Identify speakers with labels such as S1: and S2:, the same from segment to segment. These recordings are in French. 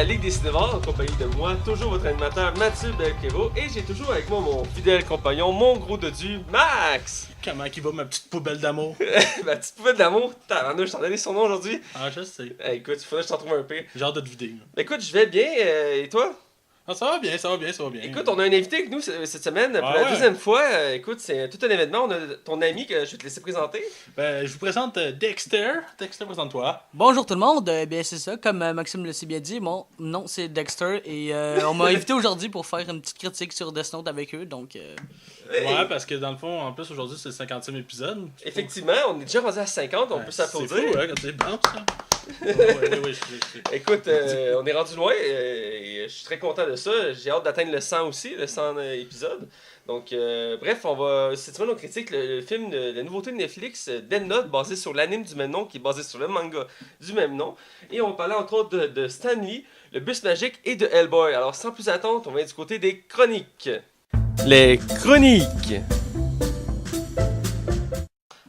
S1: la Ligue des Cinévores en compagnie de moi, toujours votre animateur Mathieu Belkévo, et j'ai toujours avec moi mon fidèle compagnon, mon gros dodu, Max!
S2: Comment qui va ma petite poubelle d'amour?
S1: Ma petite poubelle d'amour, je t'en donné son nom aujourd'hui.
S2: Ah, je sais.
S1: Écoute, il faudrait que je t'en trouve un pire.
S2: J'ai hâte de te vider.
S1: Écoute, je vais bien, et toi?
S2: Ah, ça va bien, ça va bien, ça va bien.
S1: Écoute, on a un invité avec nous cette semaine pour
S2: Ah
S1: la
S2: ouais.
S1: deuxième fois. Écoute, c'est tout un événement. On a ton ami que je vais te laisser présenter.
S2: Ben, je vous présente Dexter. Dexter, présente-toi.
S3: Bonjour tout le monde, bien c'est ça, comme Maxime le sait bien dit, mon nom c'est Dexter et on m'a invité aujourd'hui pour faire une petite critique sur Death Note avec eux, donc...
S2: Ouais, parce que dans le fond, en plus, aujourd'hui, c'est le 50e épisode.
S1: Effectivement, on est déjà rendu à 50, on peut s'applaudir.
S2: C'est fou, hein, quand c'est bon, ça. Oui,
S1: Écoute, on est rendu loin et je suis très content de ça. J'ai hâte d'atteindre le 100 aussi, le 100 épisode. Donc, bref, cette semaine, on critique le film, la nouveauté de Netflix, Death Note, basé sur l'anime du même nom, qui est basé sur le manga du même nom. Et on parlait entre autres de Stan Lee, le bus magique et de Hellboy. Alors, sans plus attendre, on va du côté des chroniques. Les chroniques!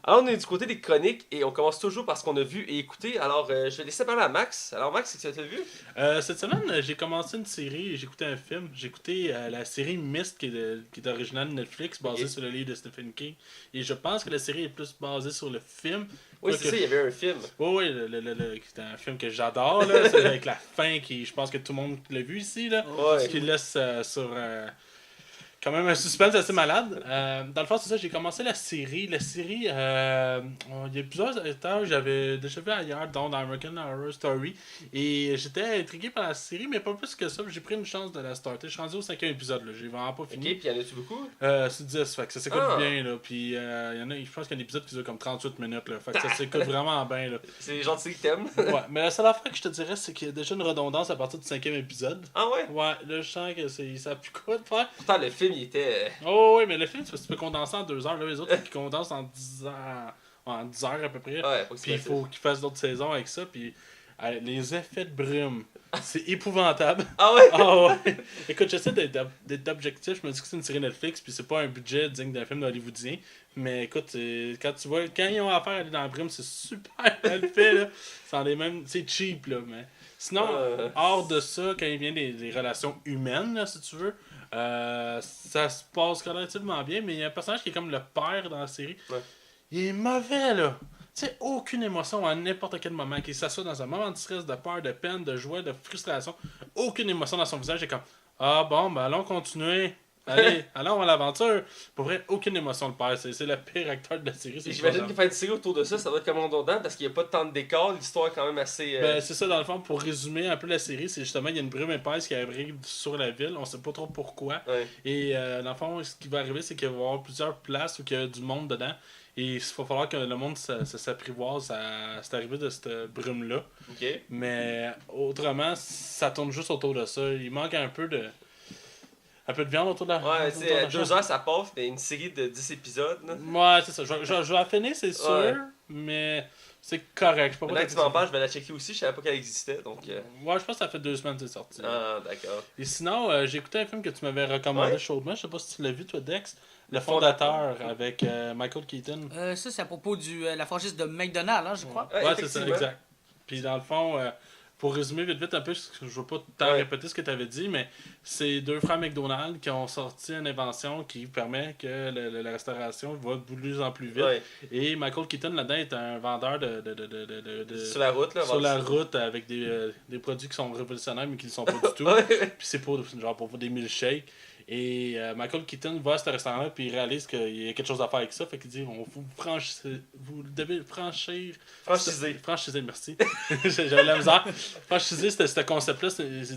S1: Alors, on est du côté des chroniques et on commence toujours par ce qu'on a vu et écouté. Alors, je vais laisser parler à Max. Alors, Max, qu'est-ce que tu as vu?
S2: Cette semaine, j'ai commencé une série et j'ai écouté un film. J'ai écouté la série Myst, qui est originale de Netflix, basée sur le livre de Stephen King. Et je pense que la série est plus basée sur le film.
S1: Oui, c'est ça, il y avait un film.
S2: Oui, c'est un film que j'adore, là. C'est avec la fin qui, je pense que tout le monde l'a vu ici, là.
S1: Ouais.
S2: Qui laisse sur... quand même un suspense assez malade. Dans le fond, c'est ça, j'ai commencé la série. La série, il y a plusieurs états, j'avais déjà vu ailleurs, dont dans American Horror Story. Et j'étais intrigué par la série, mais pas plus que ça. J'ai pris une chance de la starter. Je suis rendu au 5e épisode, là. J'ai vraiment pas fini.
S1: Ok, puis y en a-tu beaucoup?
S2: C'est 10, fait que ça s'écoute bien, là. Puis il y en a, je pense qu'il y a un épisode qui dure comme 38 minutes, là. Fait que ça s'écoute vraiment bien, là.
S1: C'est les gens qui t'aiment.
S2: Ouais, mais la seule affaire que je te dirais, c'est qu'il y a déjà une redondance à partir du 5e épisode.
S1: Ah ouais?
S2: Ouais, là, je sens que ça a plus quoi de faire.
S1: Pourtant, le film, il était...
S2: Oh oui, mais le film, tu peux condenser en 2 heures. Là, les autres, ils condensent en 10 heures, à peu près.
S1: Ouais,
S2: Puis il faut qu'ils fassent d'autres saisons avec ça. Puis les effets de brume, c'est épouvantable.
S1: Ah ouais?
S2: Ah ouais. Écoute, j'essaie d'être objectif. Je me dis que c'est une série Netflix, puis c'est pas un budget digne d'un film hollywoodien. Mais écoute, quand ils ont affaire à aller dans la brume, c'est super mal fait, là. C'est cheap, là. Mais sinon, hors de ça, quand il vient des relations humaines, là, si tu veux, ça se passe relativement bien, mais il y a un personnage qui est comme le père dans la série.
S1: Ouais.
S2: Il est mauvais, là. Tu sais, aucune émotion à n'importe quel moment. Qu'il s'assoit dans un moment de stress, de peur, de peine, de joie, de frustration. Aucune émotion dans son visage. Il est comme, ah bon, ben allons continuer. Allez, allons à l'aventure. Pour vrai, aucune émotion le père. C'est le pire acteur de la série.
S1: J'imagine qu'il fait une série autour de ça, ça doit être commandant parce qu'il n'y a pas de temps de décor, l'histoire est quand même assez...
S2: Ben, c'est ça, dans le fond, pour résumer un peu la série, c'est justement, il y a une brume épaisse qui arrive sur la ville, on sait pas trop pourquoi.
S1: Ouais.
S2: Et dans le fond, ce qui va arriver, c'est qu'il va y avoir plusieurs places où il y a du monde dedans. Et il va falloir que le monde s'apprivoise à cette arrivée de cette brume-là.
S1: Ok.
S2: Mais autrement, ça tourne juste autour de ça. Il manque un peu de viande autour de la...
S1: Ouais,
S2: autour de
S1: c'est
S2: la
S1: 2
S2: chose.
S1: heures ça passe, mais une série de 10 épisodes. Là.
S2: Ouais, c'est ça. Je vais la finir, c'est sûr,
S1: Ouais.
S2: mais c'est correct. Je peux pas
S1: Maintenant que tu m'en parles, je vais la checker aussi, je savais pas qu'elle existait, donc...
S2: Ouais, je pense que ça fait 2 semaines que c'est sorti.
S1: Ah, d'accord.
S2: Et sinon, j'ai écouté un film que tu m'avais recommandé
S1: Ouais.
S2: chaudement. Je sais pas si tu l'as vu, toi, Dex. Le fondateur avec Michael Keaton.
S3: ça c'est à propos de la franchise de McDonald's, hein, je crois.
S1: Ouais,
S2: Ouais, c'est ça,
S1: effectivement.
S2: exact. Puis dans le fond, pour résumer vite un peu, parce que je veux pas tant
S1: Ouais.
S2: répéter ce que tu avais dit, mais c'est 2 frères McDonald's qui ont sorti une invention qui permet que la restauration va de plus en plus vite.
S1: Ouais.
S2: Et Michael Keaton là-dedans est un vendeur de
S1: Sur la route, là.
S2: sur la
S1: voir ça.
S2: route avec des produits qui sont révolutionnaires mais qui ne le sont pas du tout.
S1: Ouais.
S2: Puis c'est pour des milkshakes. Et Michael Keaton va à ce restaurant-là puis il réalise qu'il y a quelque chose à faire avec ça. Fait qu'il dit vous devez franchiser, merci. J'avais la misère. Franchiser ce concept-là,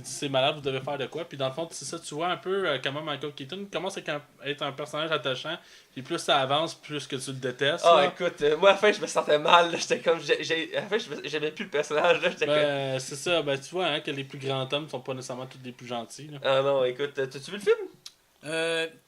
S2: c'est malade, vous devez faire de quoi. Puis dans le fond, c'est ça, tu vois un peu comment Michael Keaton commence à être un personnage attachant. Puis plus ça avance, plus que tu le détestes.
S1: Ah,
S2: là.
S1: écoute, moi à la fin, je me sentais mal, là. J'étais comme. À la fin, j'aimais plus le personnage, là. J'étais comme.
S2: Ben, c'est ça, ben tu vois hein, que les plus grands hommes sont pas nécessairement tous les plus gentils. Là.
S1: Ah non, écoute, t'as-tu vu le film?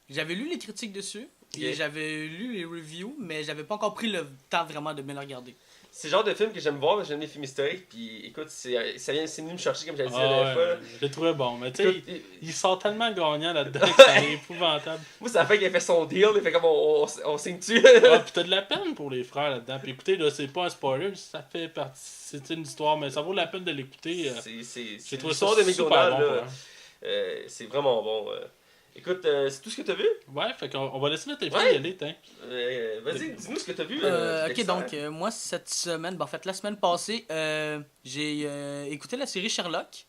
S3: J'avais lu les critiques dessus, Et j'avais lu les reviews, mais j'avais pas encore pris le temps vraiment de bien le regarder.
S1: C'est le genre de film que j'aime voir, j'aime les films historiques, puis écoute, c'est venu me chercher comme j'avais dit la dernière fois.
S2: Je l'ai trouvé bon, mais tu sais, il sort tellement gagnant là-dedans que c'est épouvantable.
S1: Moi, ça fait qu'il a fait son deal, il fait comme on signe-tu.
S2: Pis t'as de la peine pour les frères là-dedans. Puis écoutez, là, c'est pas un spoiler, ça fait partie. C'est une histoire, mais ça vaut la peine de l'écouter.
S1: C'est l'histoire de McDonald,
S2: bon,
S1: là. C'est vraiment bon. Écoute, c'est tout ce que t'as vu?
S2: Ouais, fait qu'on va laisser notre invité y aller, t'in.
S1: Vas-y, dis-nous ce que t'as vu.
S3: Ok, donc, moi, cette semaine, en fait, la semaine passée, j'ai écouté la série Sherlock.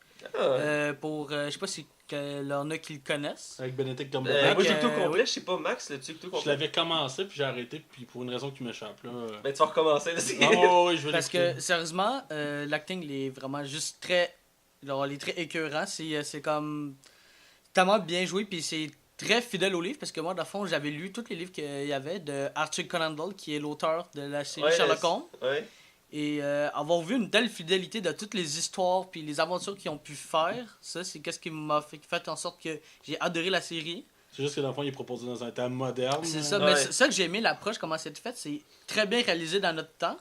S3: Pour, je sais pas si il y en a qui le connaissent.
S2: Avec Benedict Cumberbatch.
S1: Moi, j'ai écouté au complet, je sais pas, Max, l'as-tu écouté au complet?
S2: Je l'avais commencé, puis j'ai arrêté, puis pour une raison qui m'échappe, là.
S1: Ben, tu vas recommencer, là.
S2: Oui, je vais
S3: Parce que, sérieusement, l'acting, il est vraiment juste très. Genre, il est très écœurant. C'est comme. Tellement bien joué, puis c'est très fidèle au livre, parce que moi, dans le fond, j'avais lu tous les livres qu'il y avait de Arthur Conan Doyle, qui est l'auteur de la série Sherlock Holmes.
S1: Ouais.
S3: Et avoir vu une telle fidélité de toutes les histoires puis les aventures qu'ils ont pu faire, ça, c'est qu'est-ce qui m'a fait en sorte que j'ai adoré la série.
S2: C'est juste que dans le fond, il est proposé dans un temps moderne.
S3: C'est ça, mais c'est ça que j'ai aimé, l'approche, comment c'est fait. C'est très bien réalisé dans notre temps.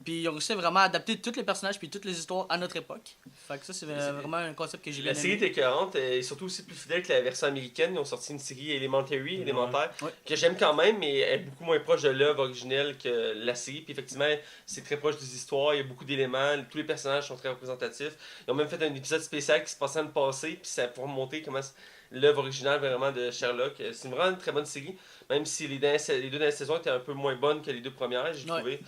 S3: Puis ils ont réussi vraiment à adapter tous les personnages puis toutes les histoires à notre époque. Fait que ça, c'est vraiment un concept que j'ai bien aimé.
S1: La série était écœurante et surtout aussi plus fidèle que la version américaine. Ils ont sorti une série élémentaire, que j'aime quand même, mais elle est beaucoup moins proche de l'œuvre originelle que la série. Puis effectivement, c'est très proche des histoires, il y a beaucoup d'éléments, tous les personnages sont très représentatifs. Ils ont même fait un épisode spécial qui se passait dans le passé, puis ça pour montrer comment l'œuvre originale vraiment de Sherlock. C'est vraiment une très bonne série, même si les deux dernières saisons étaient un peu moins bonnes que les deux premières, j'ai trouvé.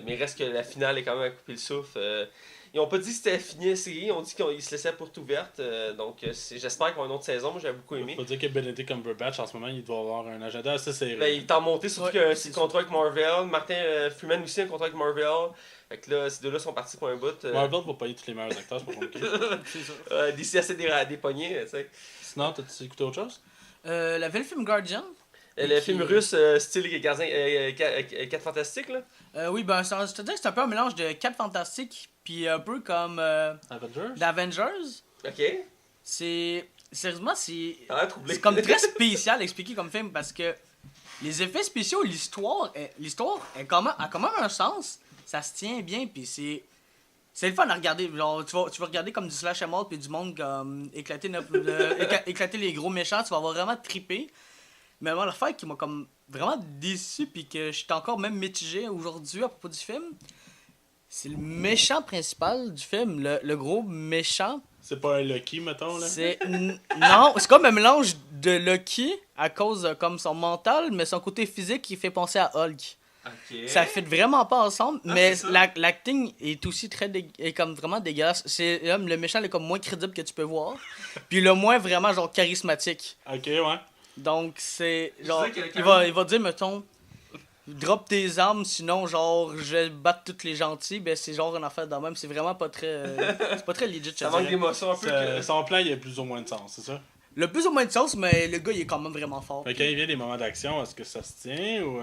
S1: Mais il reste que la finale est quand même à couper le souffle. Ils ont pas dit que c'était fini la série, ils ont dit qu'ils se laissaient la porte ouverte. Donc j'espère qu'on a une autre saison, moi j'avais beaucoup aimé.
S2: Faut dire que Benedict Cumberbatch en ce moment il doit avoir un agenda assez serré.
S1: Ben, il est en montée, surtout qu'il a un contrat avec Marvel. Martin Freeman aussi a un contrat avec Marvel. Fait que là, ces deux-là sont partis pour un bout.
S2: Marvel va payer tous les meilleurs acteurs, c'est pas compliqué.
S3: C'est ça.
S1: D'ici assez des poignées, tu sais.
S2: Sinon, t'as-tu écouté autre chose?
S3: La le film Guardian.
S1: Le film russe, style gardien 4 Fantastiques, là.
S3: Oui, ben, je te dis que c'est un peu un mélange de 4 Fantastiques, puis un peu comme d'Avengers.
S1: Ok.
S3: Sérieusement, c'est
S1: comme
S3: très spécial à expliquer comme film, parce que les effets spéciaux, l'histoire a quand même un sens. Ça se tient bien, puis c'est le fun à regarder. Genre, tu vas regarder comme du slash mort puis du monde comme éclater les gros méchants, tu vas avoir vraiment trippé. Mais bon, l'affaire qui m'a comme vraiment déçu puis que j'étais encore même mitigé aujourd'hui à propos du film, c'est le méchant principal du film, le gros méchant.
S2: C'est pas un Loki, mettons, là?
S3: Non, c'est comme un mélange de Loki à cause de comme son mental, mais son côté physique qui fait penser à Hulk.
S1: Okay.
S3: Ça fit vraiment pas ensemble, mais l'acting est aussi est comme vraiment dégueulasse. Le méchant est comme moins crédible que tu peux voir, puis le moins vraiment genre charismatique.
S2: Ok, ouais.
S3: Donc c'est genre il va dire mettons drop tes armes sinon genre je vais battre tous les gentils, ben c'est genre une affaire de même, c'est vraiment pas très c'est pas très legit.
S1: Ça manque d'émotion un peu.
S2: Son plan il a plus ou moins de sens, c'est ça?
S3: Le plus ou moins de sens, mais le gars il est quand même vraiment fort.
S2: Mais quand il vient des moments d'action, est-ce que ça se tient ou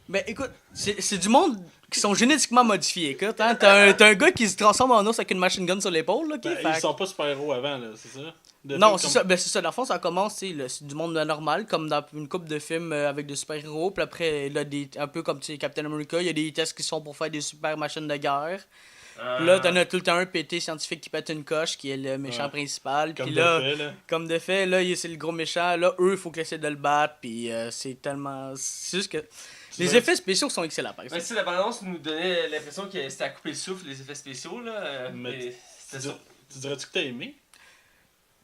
S3: Ben écoute, c'est du monde qui sont génétiquement modifiés, écoute, hein. T'as un gars qui se transforme en ours avec une machine gun sur l'épaule, là,
S2: ils sont pas super-héros avant, là, c'est ça?
S3: Non, c'est ça. Ben c'est ça. Dans le fond, ça commence, c'est du monde normal, comme dans une couple de films avec des super-héros. Puis après, là, un peu comme Captain America, il y a des tests qui sont pour faire des super machines de guerre. Puis là, t'en as tout le temps un pété scientifique qui pète une coche, qui est le méchant principal. Puis là, comme de fait, là, c'est le gros méchant. Là, eux, il faut qu'ils essaient de le battre. Puis c'est tellement... C'est juste que... Les effets spéciaux sont excellents, par exemple.
S1: Ouais, la bande-annonce nous donnait l'impression que c'était à couper le souffle, les effets spéciaux, là.
S2: Mais c'était ça. Tu dirais-tu que t'as aimé?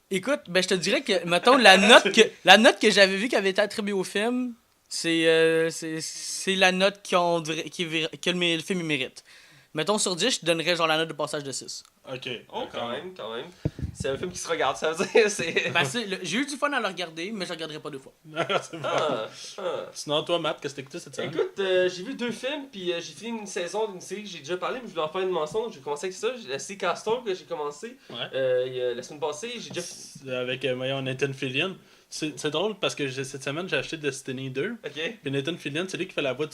S3: Écoute, ben je te dirais que, mettons, la note que j'avais vue qui avait été attribuée au film, c'est la note que le film mérite. Mettons, sur 10, je te donnerais genre la note de passage de 6.
S2: Ok.
S1: Oh, quand même. C'est un film qui se regarde, ça veut dire.
S3: J'ai eu du fun à le regarder, mais je le regarderai pas 2 fois.
S2: C'est bon. Sinon, toi, Matt, qu'est-ce que t'as écouté cette semaine?
S1: Écoute, j'ai vu 2 films, puis j'ai fini une saison d'une série que j'ai déjà parlé, mais je voulais en faire une mention. J'ai commencé avec ça. La série Castor que j'ai commencé la semaine passée. J'ai déjà...
S2: Avec Nathan Fillion. C'est drôle parce que cette semaine, j'ai acheté Destiny 2.
S1: Ok.
S2: Puis Nathan Fillion, c'est lui qui fait la voix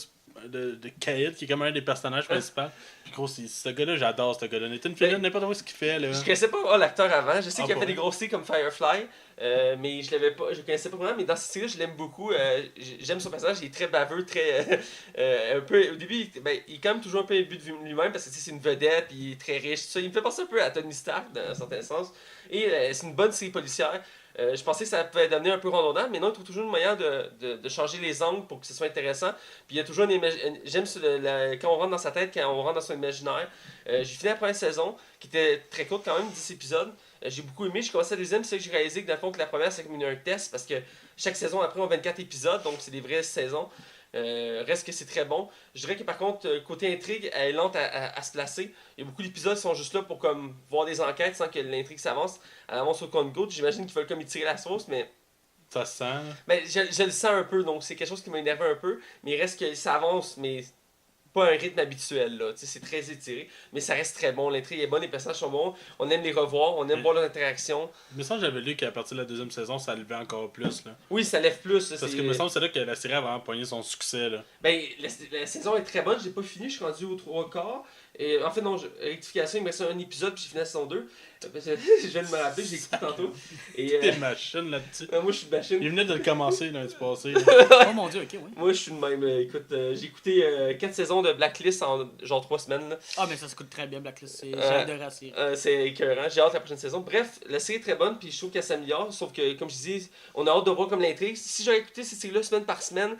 S2: de Caïd, qui est comme un des personnages principaux. Puis gros, ce gars-là, j'adore ce gars-là. Nathan Fillion, n'importe où ce qu'il fait. Là.
S1: Je connaissais pas l'acteur avant. Je sais qu'il a fait des grosses séries comme Firefly, mais je connaissais pas vraiment. Mais dans cette série-là, je l'aime beaucoup. J'aime son personnage. Il est très baveux, très. Un peu, au début, il est quand même toujours un peu imbu de lui-même parce que c'est une vedette, puis il est très riche. Tout ça. Il me fait penser un peu à Tony Stark dans un certain sens. Et c'est une bonne série policière. Je pensais que ça pouvait devenir un peu redondant, mais non, il trouve toujours une manière de changer les angles pour que ce soit intéressant. Puis il y a toujours j'aime quand on rentre dans sa tête, quand on rentre dans son imaginaire. J'ai fini la première saison, qui était très courte quand même, 10 épisodes. J'ai beaucoup aimé. J'ai commencé la deuxième, c'est que j'ai réalisé que dans le fond, que la première, c'est comme un test, parce que chaque saison après, on a 24 épisodes, donc c'est des vraies saisons. Reste que c'est très bon. Je dirais que par contre, côté intrigue, elle est lente à se placer. Il y a beaucoup d'épisodes qui sont juste là pour comme voir des enquêtes sans que l'intrigue s'avance. Elle avance au compte-goutte. J'imagine qu'il veulent comme y tirer la sauce, mais.
S2: Ça se sent.
S1: Ben, je le sens un peu, donc c'est quelque chose qui m'a énervé un peu. Mais il reste que ça avance, mais pas un rythme habituel, là. C'est très étiré, mais ça reste très bon. L'intrigue est bonne, les personnages sont bons. On aime les revoir, on aime voir leurs interactions.
S2: Il me semble que j'avais lu qu'à partir de la deuxième saison, ça levait encore plus. Là.
S1: Oui, ça lève plus.
S2: Parce que il me semble que c'est là que la série a vraiment pogné son succès. Là.
S1: Ben, la saison est très bonne, j'ai pas fini, je suis rendu aux 3 quarts. Et, en fait, non, rectification, il me reste un épisode, puis j'ai fini la saison 2. Je viens de me rappeler, j'ai écouté tantôt.
S2: T'es machine là-dessus.
S1: Moi, je suis une machine.
S2: Il venait de le commencer lundi passé.
S3: Oh mon dieu, ok, oui.
S1: Moi, je suis de même. Écoute, j'ai écouté 4 saisons de Blacklist en genre 3 semaines. Là.
S3: Ah, mais ça se coûte très bien, Blacklist. J'ai adoré la série.
S1: C'est écœurant. J'ai hâte de la prochaine saison. Bref, la série est très bonne, puis je trouve qu'elle s'améliore. Sauf que, comme je dis, on a hâte de voir comme l'intrigue. Si j'avais écouté cette série-là semaine par semaine,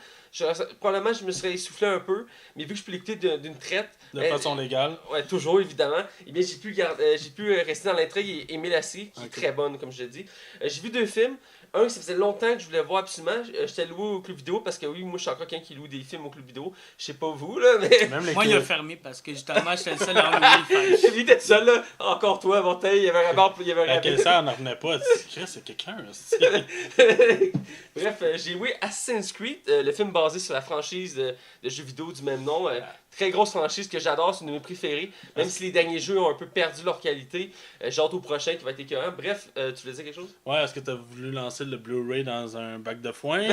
S1: probablement je me serais essoufflé un peu. Mais vu que je peux l'écouter d'une traite.
S2: De façon légale.
S1: Ouais, toujours, évidemment. Eh bien, j'ai pu rester dans l'intrigue et aimer la série, qui est très bonne, comme je l'ai dit. J'ai vu 2 films. Un, ça faisait longtemps que je voulais voir absolument. J'étais loué au club vidéo parce que oui, moi je suis encore quelqu'un qui loue des films au club vidéo. Je sais pas vous, là, mais.
S3: Moi, il a fermé parce que justement, j'étais le seul à ennuyer.
S1: Lui, était seul, là. Encore toi, Montagne, il y avait un rapport. Il y avait un
S2: rapport. Ça, on n'en revenait pas. C'est quelqu'un,
S1: Bref, j'ai loué Assassin's Creed, le film basé sur la franchise de jeux vidéo du même nom. Très grosse franchise que j'adore, c'est une de mes préférées. Même si les derniers jeux ont un peu perdu leur qualité, j'ai hâte au prochain qui va être écœurant. Bref, tu voulais dire quelque chose?
S2: Ouais, est-ce que tu as voulu lancer le Blu-ray dans un bac de foin?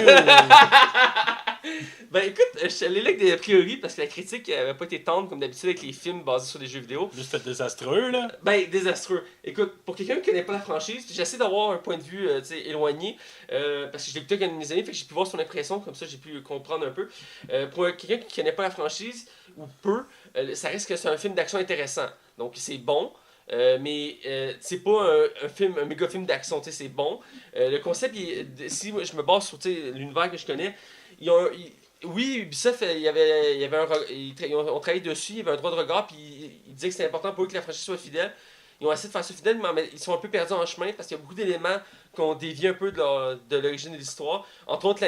S1: Ben écoute, je suis allé là avec des a priori parce que la critique n'avait pas été tendre comme d'habitude avec les films basés sur des jeux vidéo.
S2: Juste désastreux, là?
S1: Ben, désastreux. Écoute, pour quelqu'un qui connaît pas la franchise, j'essaie d'avoir un point de vue éloigné parce que je l'ai écouté avec un de mes amis, fait que j'ai pu voir son impression, comme ça j'ai pu comprendre un peu. Pour quelqu'un qui connaît pas la franchise, ou peu, ça reste que c'est un film d'action intéressant. Donc c'est bon. Mais c'est pas un méga film d'action, c'est bon. Le concept, si je me base sur l'univers que je connais, oui, Ubisoft, on travaillé dessus, il y avait un droit de regard, puis il disait que c'était important pour eux que la franchise soit fidèle. Ils ont essayé de faire ça fidèle, mais ils sont un peu perdus en chemin parce qu'il y a beaucoup d'éléments qu'on dévie un peu de l'origine de l'histoire. Entre autres,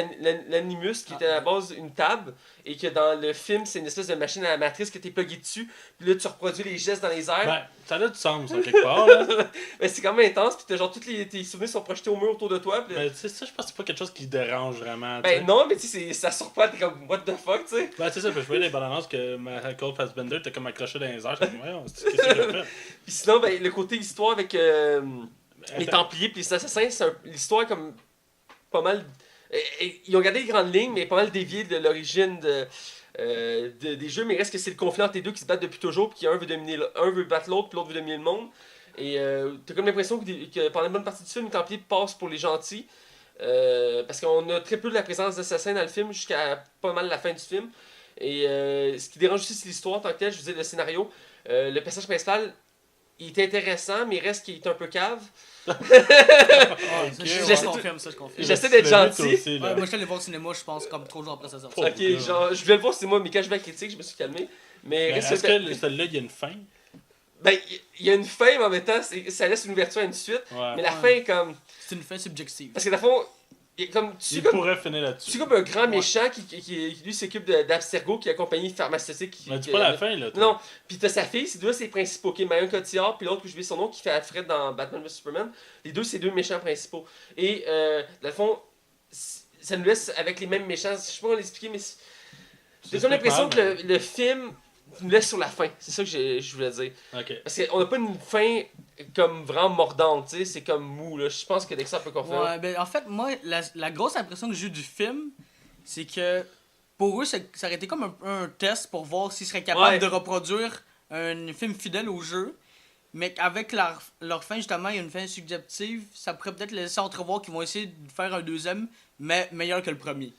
S1: l'animus qui était à la base une table et que dans le film, c'est une espèce de machine à la matrice que t'es plugué dessus. Puis là, tu reproduis les gestes dans les airs.
S2: Ben, ça a du sens, ça, quelque part. Là.
S1: Ben, c'est quand même intense. Puis t'as genre, tous tes souvenirs sont projetés au mur autour de toi. Puis...
S2: Ben, tu sais, ça, je pense que c'est pas quelque chose qui dérange vraiment.
S1: Ben, t'sais. Non, mais tu sais, ça surprend. T'es comme, what the fuck, tu sais.
S2: Ben, tu sais, ça, je voyais les bandes annonces que Michael Fassbender était comme accroché dans les airs. Je me disais, qu'est-ce que j'ai fait?
S1: Puis sinon, ben, le côté histoire avec les Templiers puis les Assassins, c'est l'histoire comme pas mal. Ils ont gardé les grandes lignes, mais pas mal dévié de l'origine des jeux. Mais il reste que c'est le conflit entre les deux qui se battent depuis toujours, puis un veut battre l'autre, puis l'autre veut dominer le monde. Et t'as comme l'impression que pendant une bonne partie du film, les Templiers passent pour les gentils. Parce qu'on a très peu de la présence d'assassins dans le film jusqu'à pas mal la fin du film. Et ce qui dérange aussi, c'est l'histoire en tant que telle. Je veux dire, le scénario. Le personnage principal, il est intéressant, mais il reste qu'il est un peu cave. J'essaie d'être gentil.
S3: Aussi, moi, je suis allé voir au cinéma, je pense, comme 3 jours après sa sortie.
S1: Ok, genre, je voulais le voir au cinéma, mais quand je vais à la critique, je me suis calmé. Mais
S2: est-ce que celui-là, il y a une fin?
S1: Ben, il y a une fin, mais en même temps, ça laisse une ouverture à une suite. Ouais. Mais la fin est comme.
S3: C'est une fin subjective.
S1: Parce que, dans le fond,
S2: il pourrait finir là-dessus.
S1: C'est comme un grand méchant qui lui s'occupe d'Abstergo, qui est la compagnie pharmaceutique.
S2: Mais dis pas la fin, là.
S1: Non, puis t'as sa fille, c'est deux, c'est les principaux. Okay, Marion Cotillard, puis l'autre, que je vais son nom, qui fait Alfred dans Batman vs Superman. Les deux, c'est 2 méchants principaux. Et, dans le fond, ça nous laisse avec les mêmes méchants. Je sais pas comment l'expliquer, mais j'ai comme l'impression que le film nous laisse sur la fin. C'est ça que je voulais dire.
S2: Okay.
S1: Parce qu'on n'a pas une fin comme vraiment mordante, tu sais, c'est comme mou, là. Je pense que Dexter peut confirmer.
S3: Ouais, ben en fait, moi, la grosse impression que j'ai eue du film, c'est que pour eux, ça aurait été comme un test pour voir s'ils seraient capables
S1: Ouais.
S3: de reproduire un film fidèle au jeu. Mais avec leur fin, justement, il y a une fin subjective, ça pourrait peut-être laisser entrevoir qu'ils vont essayer de faire un deuxième, mais meilleur que le premier.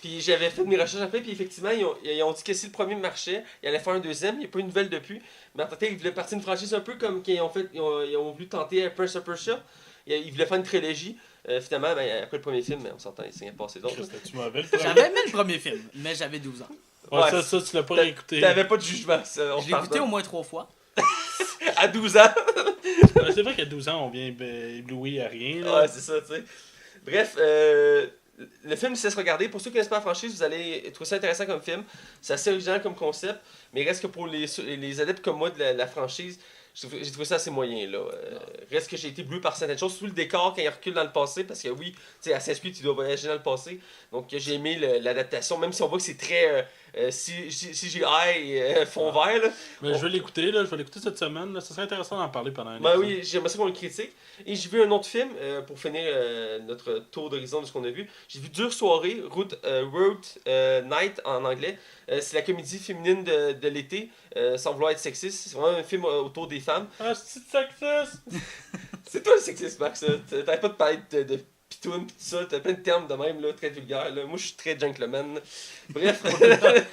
S1: Puis j'avais fait mes recherches après, puis effectivement, ils ont dit que si le premier marchait, ils allaient faire un deuxième. Il n'y a pas eu de nouvelle depuis. Mais en fait, ils voulaient partir une franchise un peu comme quand ils ont voulu tenter Prince of Persia. Ils voulaient faire une trilogie. Finalement, ben, après le premier film, on s'entend, il s'est rien passé d'autre.
S2: C'était-tu mauvais, le premier?
S3: J'avais aimé le premier film, mais j'avais 12 ans.
S2: Ouais, ça, tu l'as pas réécouté.
S1: T'avais pas de jugement, ça.
S3: Je l'ai écouté au moins 3 fois.
S1: À 12 ans.
S2: Ouais, c'est vrai qu'à 12 ans, on vient ébloui à rien. Là.
S1: Ouais, c'est ça, tu sais. Bref, le film se laisse regarder. Pour ceux qui connaissent pas la franchise, vous allez trouver ça intéressant comme film. C'est assez original comme concept. Mais reste que pour les adeptes comme moi de la franchise, j'ai trouvé ça assez moyen, là. Reste que j'ai été bleu par certaines choses, surtout le décor quand il recule dans le passé, parce que oui, tu sais, Assassin's Creed, tu dois voyager dans le passé. Donc j'ai aimé l'adaptation, même si on voit que c'est très CGI et fond vert, là.
S2: Mais je vais l'écouter, là. Je vais l'écouter cette semaine. Là. Ça serait intéressant d'en parler pendant un
S1: Ben
S2: épisode.
S1: oui, j'aimerais ça qu'on le critique. Et j'ai vu un autre film, pour finir notre tour d'horizon de ce qu'on a vu. J'ai vu Dure Soirée, Road Night en anglais. C'est la comédie féminine de l'été, sans vouloir être sexiste. C'est vraiment un film autour des femmes.
S2: Ah, c'est sexiste!
S1: C'est toi le sexiste, Max. T'arrêtes pas de parler de pitoune pis tout ça. T'as plein de termes de même, là, très vulgaires. Là. Moi, je suis très gentleman. Bref.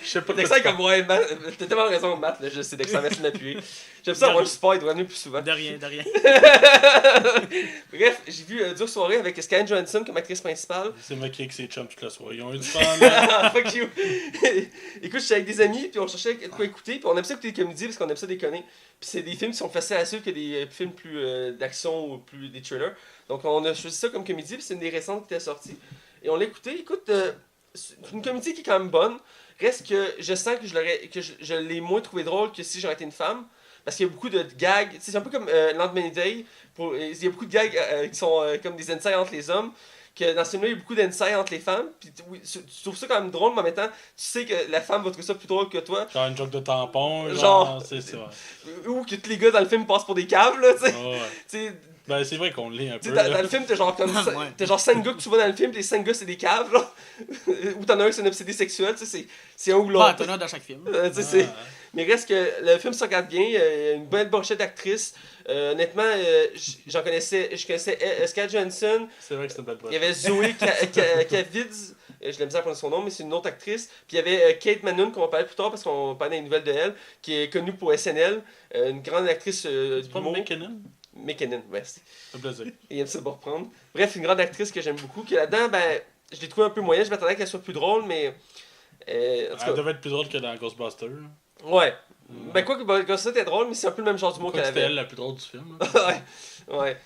S2: Je sais pas de
S1: Dexter
S2: quoi
S1: est comme, ouais, Matt, t'as tellement raison, Matt. Là, je sais, Dexter, merci de m'appuyer. J'aime ça avoir le support, il doit venir plus souvent.
S3: De rien.
S1: Bref, j'ai vu Dure Soirée avec Scarlett Johansson comme actrice principale.
S2: C'est moi qui ai avec ses chums toute la soirée. Ils ont eu du fun. Là.
S1: Fuck you. Écoute, j'étais avec des amis, puis on cherchait quoi écouter, puis on aime ça écouter des comédies parce qu'on aime ça déconner. Puis c'est des films qui sont faciles à suivre que des films plus d'action ou plus des thrillers. Donc on a choisi ça comme comédie, puis c'est une des récentes qui était sortie. Et on l'a écouté. Écoute, c'est une comédie qui est quand même bonne. Reste que je sens que je l'ai moins trouvé drôle que si j'aurais été une femme. Parce qu'il y a beaucoup de gags. C'est un peu comme Land Many Day. Il y a beaucoup de gags qui sont comme des insides entre les hommes. Que dans ce film-là, il y a beaucoup d'insides entre les femmes. Puis oui, tu trouves ça quand même drôle, mais en même temps, tu sais que la femme va trouver ça plus drôle que toi.
S2: Genre une joke de tampon.
S1: Genre-
S2: C'est vrai.
S1: Ou que tous les gars dans le film passent pour des caves, là, tu sais.
S2: Ouais.
S1: Tu sais,
S2: Ben, c'est vrai qu'on l'est un peu.
S1: dans
S2: là.
S1: le film, t'as genre comme
S3: Ouais.
S1: t'as genre 5 gars que tu vois dans le film, pis les 5 gars c'est des caves, là. Ou t'en as un qui c'est un obsédé sexuel, tu sais, c'est un ou
S3: Pas
S1: l'autre.
S3: t'en as dans chaque film.
S1: Tu sais, c'est- Mais reste que le film se regarde bien, il y a une bonne brochette d'actrices. Honnêtement, je connaissais Scarlett Johansson,
S2: C'est vrai que c'est une belle
S1: il y avait Zoé Kravitz, je l'ai misère à prononcer son nom, mais c'est une autre actrice. Puis il y avait Kate Manoon, qu'on va parler plus tard parce qu'on parlait des nouvelles de elle, qui est connue pour SNL, une grande actrice
S2: C'est pas
S1: d'humour.
S2: McKinnon?
S1: McKinnon, merci.
S2: Un plaisir.
S1: Il aime ça me reprendre. Bref, une grande actrice que j'aime beaucoup, qui là-dedans, ben, je l'ai trouvé un peu moyen, je m'attendais qu'elle soit plus drôle, mais... en tout
S2: Elle
S1: cas,
S2: devait être plus drôle que dans Ghostbusters.
S1: ouais. Ben quoi que ça était drôle, mais c'est un peu le même genre d'humour qu'elle
S2: C'était
S1: avait.
S2: elle la plus drôle du film. Là.
S1: Ouais.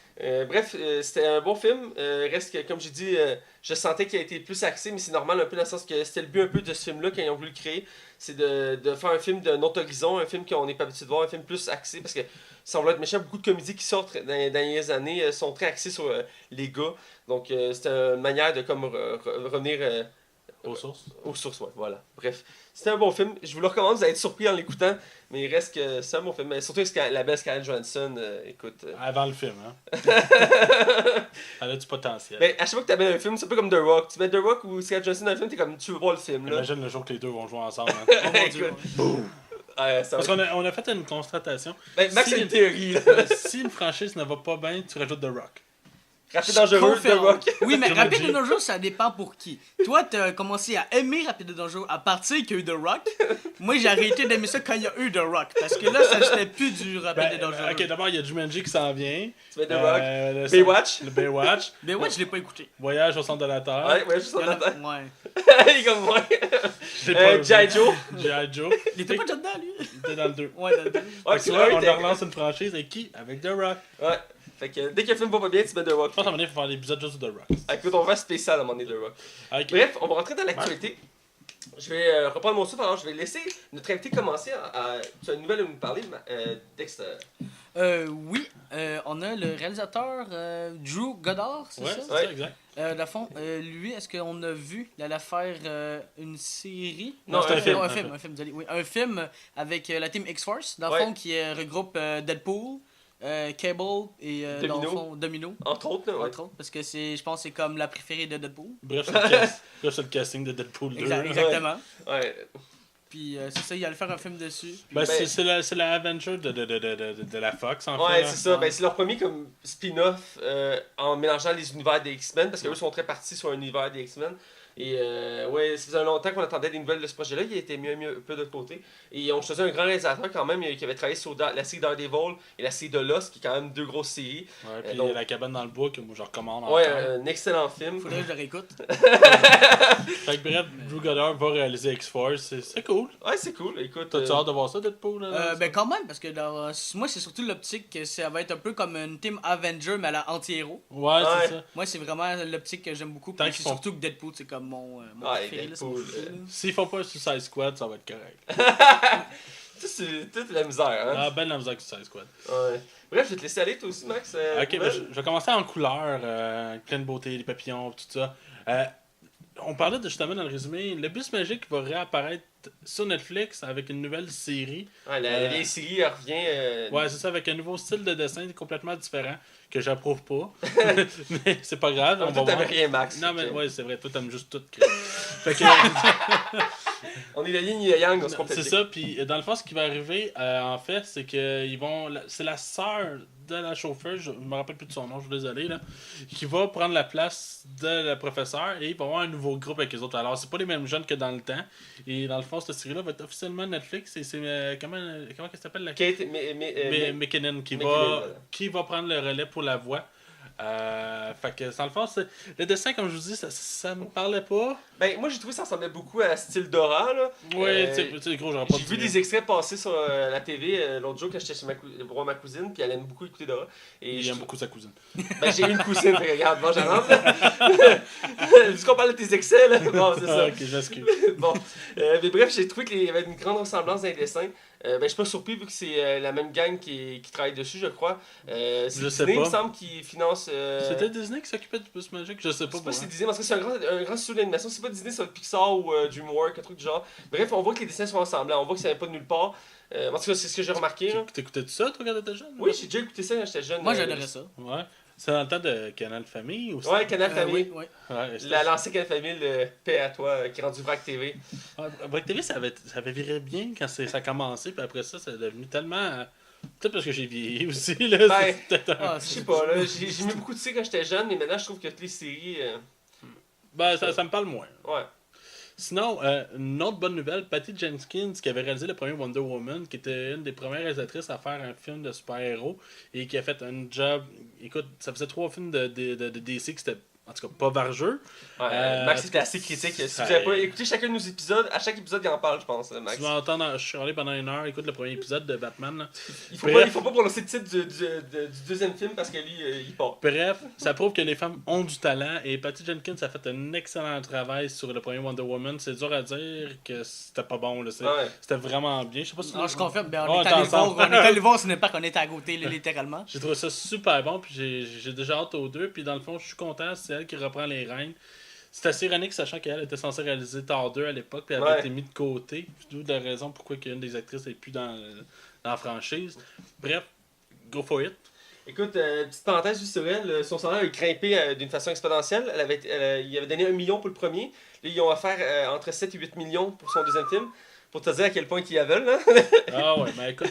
S1: Bref, c'était un bon film. Reste que, comme j'ai dit, je sentais qu'il a été plus axé, mais c'est normal un peu dans le sens que c'était le but un peu de ce film-là quand ils ont voulu le créer. C'est de faire un film d'un autre horizon, un film qu'on n'est pas habitué de voir, un film plus axé. Parce que, sans vouloir être méchant, beaucoup de comédies qui sortent dans les dernières années sont très axées sur les gars. Donc, c'était une manière de comme revenir
S2: Aux sources.
S1: aux sources. Ouais, voilà. Bref, c'était un bon film. Je vous le recommande, vous allez être surpris en l'écoutant. Mais il reste que c'est un bon film. Mais surtout avec la belle Scarlett Johansson, écoute.
S2: Avant le film, hein. Elle a du potentiel.
S1: Mais à chaque fois que tu amènes un film, c'est un peu comme The Rock. Tu mets The Rock ou Scarlett Johansson dans un film, t'es comme tu veux voir le film. Là.
S2: Imagine le jour que les deux vont jouer ensemble. Hein.
S3: Oh mon dieu.
S1: Écoute. Ouais, ça
S2: Parce
S1: va.
S2: qu'on a fait une constatation.
S1: Ben, Max,
S2: Si-
S1: c'est une théorie. Là.
S2: Si une franchise ne va pas bien, tu rajoutes The Rock.
S1: Rapide dangereux, The
S3: Confirme.
S1: Rock.
S3: Oui, mais
S2: Jumanji.
S3: Rapide et Dangereux, ça dépend pour qui. Toi, t'as commencé à aimer Rapide et Dangereux à partir qu'il y a eu The Rock. Moi, j'ai arrêté d'aimer ça quand il y a eu The Rock. Parce que là, ça c'était plus du Rapide et Dangereux.
S2: Ok, d'abord, il y a Jumanji qui s'en vient.
S1: Tu mets The Rock.
S2: Le
S1: Baywatch.
S2: Le Baywatch.
S3: Mais ouais, je l'ai pas écouté.
S2: Voyage au centre de la Terre.
S1: Ouais, juste
S3: Il y en
S1: en
S3: a-
S1: attendant.
S3: Ouais.
S1: Il est comme moi.
S2: Je l'ai pas vu.
S1: G.I. Joe.
S2: G.I. Joe.
S3: Il était pas déjà dedans, lui.
S2: Il était dans le 2.
S3: Ouais, dans le deux.
S1: Ouais,
S2: Tu
S1: c'est
S2: vois,
S1: vrai,
S2: on
S1: t'es-
S2: leur relance une franchise avec qui? Avec The Rock.
S1: Ouais. Fait que dès que le film va pas bien, tu mets The Rock.
S2: Je pense qu'à un moment donné, il faut faire l'épisode juste de The Rock.
S1: Écoute, on va faire spécial à un moment donné, The Rock.
S2: Ok.
S1: Bref, on va rentrer dans l'actualité. Je vais reprendre mon souffle, alors je vais laisser notre invité commencer tu as une nouvelle à nous parler, Dexter.
S3: Oui, on a le réalisateur Drew Goddard, c'est
S2: Ouais,
S3: ça?
S2: c'est
S1: Ouais.
S2: ça, exact.
S3: Dans le fond, lui, est-ce qu'on a vu, il allait faire une série?
S1: Non,
S2: c'est un film.
S3: Non, un film, désolé. Oui, un film avec la team X-Force, dans le
S1: Ouais.
S3: fond, qui regroupe Deadpool, Cable et dans le fond, Domino.
S1: Entre autres, là, ouais.
S3: Entre autres, parce que je pense que c'est comme la préférée de Deadpool.
S2: Bref, c'est le casting de Deadpool 2.
S3: Exactement.
S1: Ouais.
S3: Puis c'est ça, il allait faire un film dessus.
S2: Ben, c'est la Avenger de la Fox, en fait.
S1: Ouais, c'est ça. Ben, c'est leur premier comme spin-off en mélangeant les univers des X-Men, parce qu'eux sont très partis sur un univers des X-Men. Et ouais, ça faisait longtemps qu'on attendait des nouvelles de ce projet-là. Il a été mis un peu de côté. Et on choisi un grand réalisateur quand même qui avait travaillé sur la série Daredevil et la série de Lost, qui est quand même deux grosses séries.
S2: Ouais, puis
S1: donc,
S2: La cabane dans le bois, que moi je recommande.
S1: Ouais, un excellent film.
S3: Faudrait que je le réécoute.
S2: Fait que bref, Drew Goddard va réaliser X-Force. C'est cool.
S1: Ouais, c'est cool. Écoute.
S2: T'as hâte de voir ça, Deadpool?
S3: Ben quand même, parce que moi c'est surtout l'optique que ça va être un peu comme une team Avenger, mais à la anti-héros.
S2: Ouais, c'est ça.
S3: Moi c'est vraiment l'optique que j'aime beaucoup. Puis c'est surtout que Deadpool c'est comme mon préféré.
S1: Deadpool,
S2: s'ils font pas un Suicide Squad, ça va être correct.
S1: C'est toute la misère, hein?
S2: Ah, ben la misère avec Suicide Squad.
S1: Ouais. Bref, je vais te laisser aller toi aussi, Max.
S2: Ok, ben, je vais commencer en couleur, plein de beauté, les papillons, tout ça. On parlait justement dans le résumé, le bus magique va réapparaître sur Netflix avec une nouvelle série.
S1: Ouais, la vieille série elle revient.
S2: Ouais, c'est ça, avec un nouveau style de dessin complètement différent, que j'approuve pas. Mais c'est pas grave.
S1: Non, toi, t'aimes rien, Max.
S2: Non, mais ouais, c'est vrai, toi, t'aimes juste tout. Fait que.
S1: On est le yin et le yang, on se complète.
S2: C'est ça, puis dans le fond, ce qui va arriver, en fait, c'est que c'est la sœur de la chauffeuse, je me rappelle plus de son nom, je suis désolé, là, qui va prendre la place de la professeure et il va y avoir un nouveau groupe avec les autres. Alors, c'est pas les mêmes jeunes que dans le temps. Et dans le fond, cette série-là va être officiellement Netflix et c'est. Comment elle s'appelle la
S1: Kate
S2: McKinnon qui va prendre le relais pour la voix. Fait que dans le fond, le dessin, comme je vous dis, ça me parlait pas.
S1: Ben, moi j'ai trouvé que ça ressemblait beaucoup à style Dora, là.
S2: Ouais, tu sais, gros, j'aurais pas
S1: J'ai vu des extraits passer sur la TV l'autre jour quand j'étais chez ma cousine, puis elle aime beaucoup écouter Dora. Et
S2: il aime beaucoup sa cousine.
S1: Ben, j'ai une cousine, fait que regarde, bon, j'en Vu qu'on parle de tes excès, là. Bon, c'est ça.
S2: Ok, j'excuse.
S1: Bon, mais bref, j'ai trouvé qu'il y avait une grande ressemblance dans les dessins. Ben, je suis pas surpris vu que c'est la même gang qui travaille dessus, je crois. C'est Disney, il me semble, qui finance.
S2: C'était Disney qui s'occupait du bus magique, je sais pas.
S1: Je sais pas si c'est Disney, parce que c'est un grand studio d'animation. C'est pas Disney, c'est Pixar ou DreamWorks, un truc du genre. Bref, on voit que les dessins sont ressemblants, on voit que ça vient pas de nulle part. En tout cas, c'est ce que j'ai remarqué.
S2: T'écoutais-tu ça, toi, quand t'étais jeune?
S1: Oui, j'ai déjà écouté ça quand j'étais jeune.
S3: Moi, j'adorais ça.
S2: Ouais. C'est dans le temps de Canal Famille aussi?
S1: Ouais, Canal Famille.
S3: Oui.
S1: L'ancien Canal Famille, le paix à toi, qui est rendu Vrac TV.
S2: Vrac TV, ça avait viré bien quand ça a commencé, puis après ça, c'est devenu tellement. Peut-être parce que j'ai vieilli aussi, là.
S1: Ben, je sais pas, là. J'ai mis beaucoup de séries quand j'étais jeune, mais maintenant, je trouve que toutes les séries.
S2: Ben, ça me parle moins.
S1: Ouais.
S2: Sinon, une autre bonne nouvelle, Patty Jenkins, qui avait réalisé le premier Wonder Woman, qui était une des premières réalisatrices à faire un film de super-héros, et qui a fait un job. Écoute, ça faisait 3 films de DC qui c'était. En tout cas, pas vargeux.
S1: Ouais, Max était assez critique. Si vous n'avez pas écouté chacun de nos épisodes, à chaque épisode, il en parle, je pense, Max.
S2: Tu vas entendre, je suis allé pendant 1 heure, écoute le premier épisode de Batman. Là.
S1: Il faut pas prononcer le titre du deuxième film parce que lui, il part.
S2: Bref, ça prouve que les femmes ont du talent et Patty Jenkins a fait un excellent travail sur le premier Wonder Woman. C'est dur à dire que c'était pas bon. Là. C'était vraiment bien. Je sais pas si
S3: je confirme, on est allé voir ce n'est pas qu'on était à côté, littéralement.
S2: J'ai trouvé ça super bon, puis j'ai déjà hâte aux deux. Puis dans le fond, je suis content, c'est elle qui reprend les rênes. C'est assez ironique, sachant qu'elle était censée réaliser Thor 2 à l'époque, puis elle avait été mise de côté. D'où la raison pourquoi une des actrices n'est plus dans la franchise. Bref, go for it.
S1: Écoute, petite parenthèse juste sur elle, son salaire a grimpé d'une façon exponentielle. Il avait donné 1 million pour le premier. Là, ils ont offert entre 7 et 8 millions pour son deuxième film. Pour te dire à quel point qu'ils la veulent. Là.
S2: Ah ouais, mais écoute,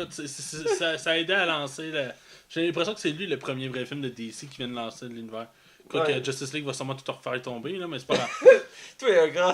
S2: ça a aidé à lancer. J'ai l'impression que c'est lui le premier vrai film de DC qui vient de lancer l'univers. Que Justice League va sûrement tout refaire tomber, là, mais c'est pas grave.
S1: Toi, un grand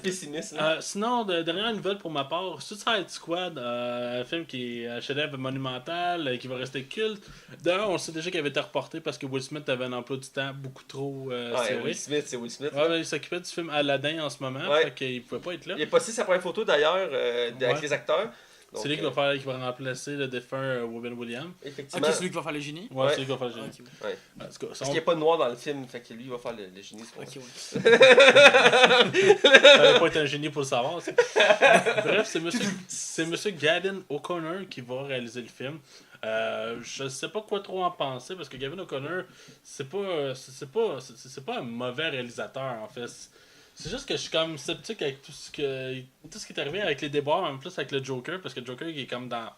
S1: pessimiste.
S2: Sinon, dernière nouvelle pour ma part, Suicide Squad, un film qui est un chef-d'œuvre monumental, qui va rester culte. D'ailleurs, on sait déjà qu'il avait été reporté parce que Will Smith avait un emploi du temps beaucoup trop serré.
S1: Will Smith, c'est Will Smith.
S2: Ouais, il s'occupait du film Aladdin en ce moment, fait qu'il pouvait pas être là.
S1: Il a posté sa première photo d'ailleurs avec les acteurs.
S2: C'est lui qui va remplacer le défunt Robin Williams.
S1: Effectivement.
S3: Ok, c'est lui qui va faire le génie.
S2: Ouais, c'est lui qui va faire le génie.
S1: Okay. Ouais. Parce qu'il n'y a pas de noir dans le film, fait que lui il va faire le génie.
S3: Ok,
S2: ça va pas être un génie pour le savoir. Bref, c'est monsieur Gavin O'Connor qui va réaliser le film. Je sais pas quoi trop en penser parce que Gavin O'Connor, c'est pas un mauvais réalisateur en fait. C'est juste que je suis comme sceptique avec tout ce qui est arrivé avec les débats, en plus avec le Joker, parce que le Joker il est comme dans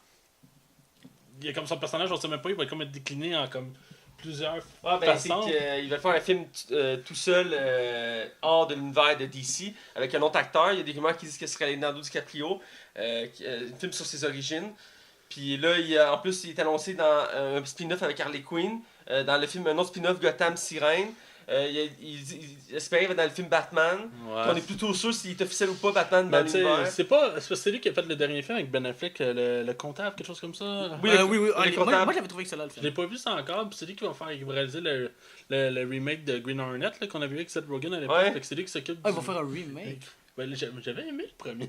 S2: il y a comme son personnage, on sait même pas, il va comme être décliné en comme plusieurs
S1: c'est
S2: façons.
S1: qu'il va faire un film tout seul hors de l'univers de DC avec un autre acteur. Il y a des rumeurs qui disent que ce serait Leonardo DiCaprio, un film sur ses origines. Puis là, en plus, il est annoncé dans un spin-off avec Harley Quinn, dans le film, un autre spin-off Gotham Sirène. Il espérait être dans le film Batman.
S2: Ouais.
S1: On est plutôt sûr s'il est officiel ou pas Batman dans l'univers.
S2: C'est lui qui a fait le dernier film avec Ben Affleck, le comptable, quelque chose comme ça.
S3: Oui. Moi, j'avais trouvé que c'était là le
S2: Je
S3: film.
S2: l'ai pas vu ça encore, puis c'est lui qui va réaliser le remake de Green Hornet là, qu'on avait vu avec Seth Rogen à l'époque.
S1: Ouais.
S2: Fait que c'est lui qui s'occupe
S3: Ah, ils vont faire un remake.
S2: Ben, j'avais aimé le premier.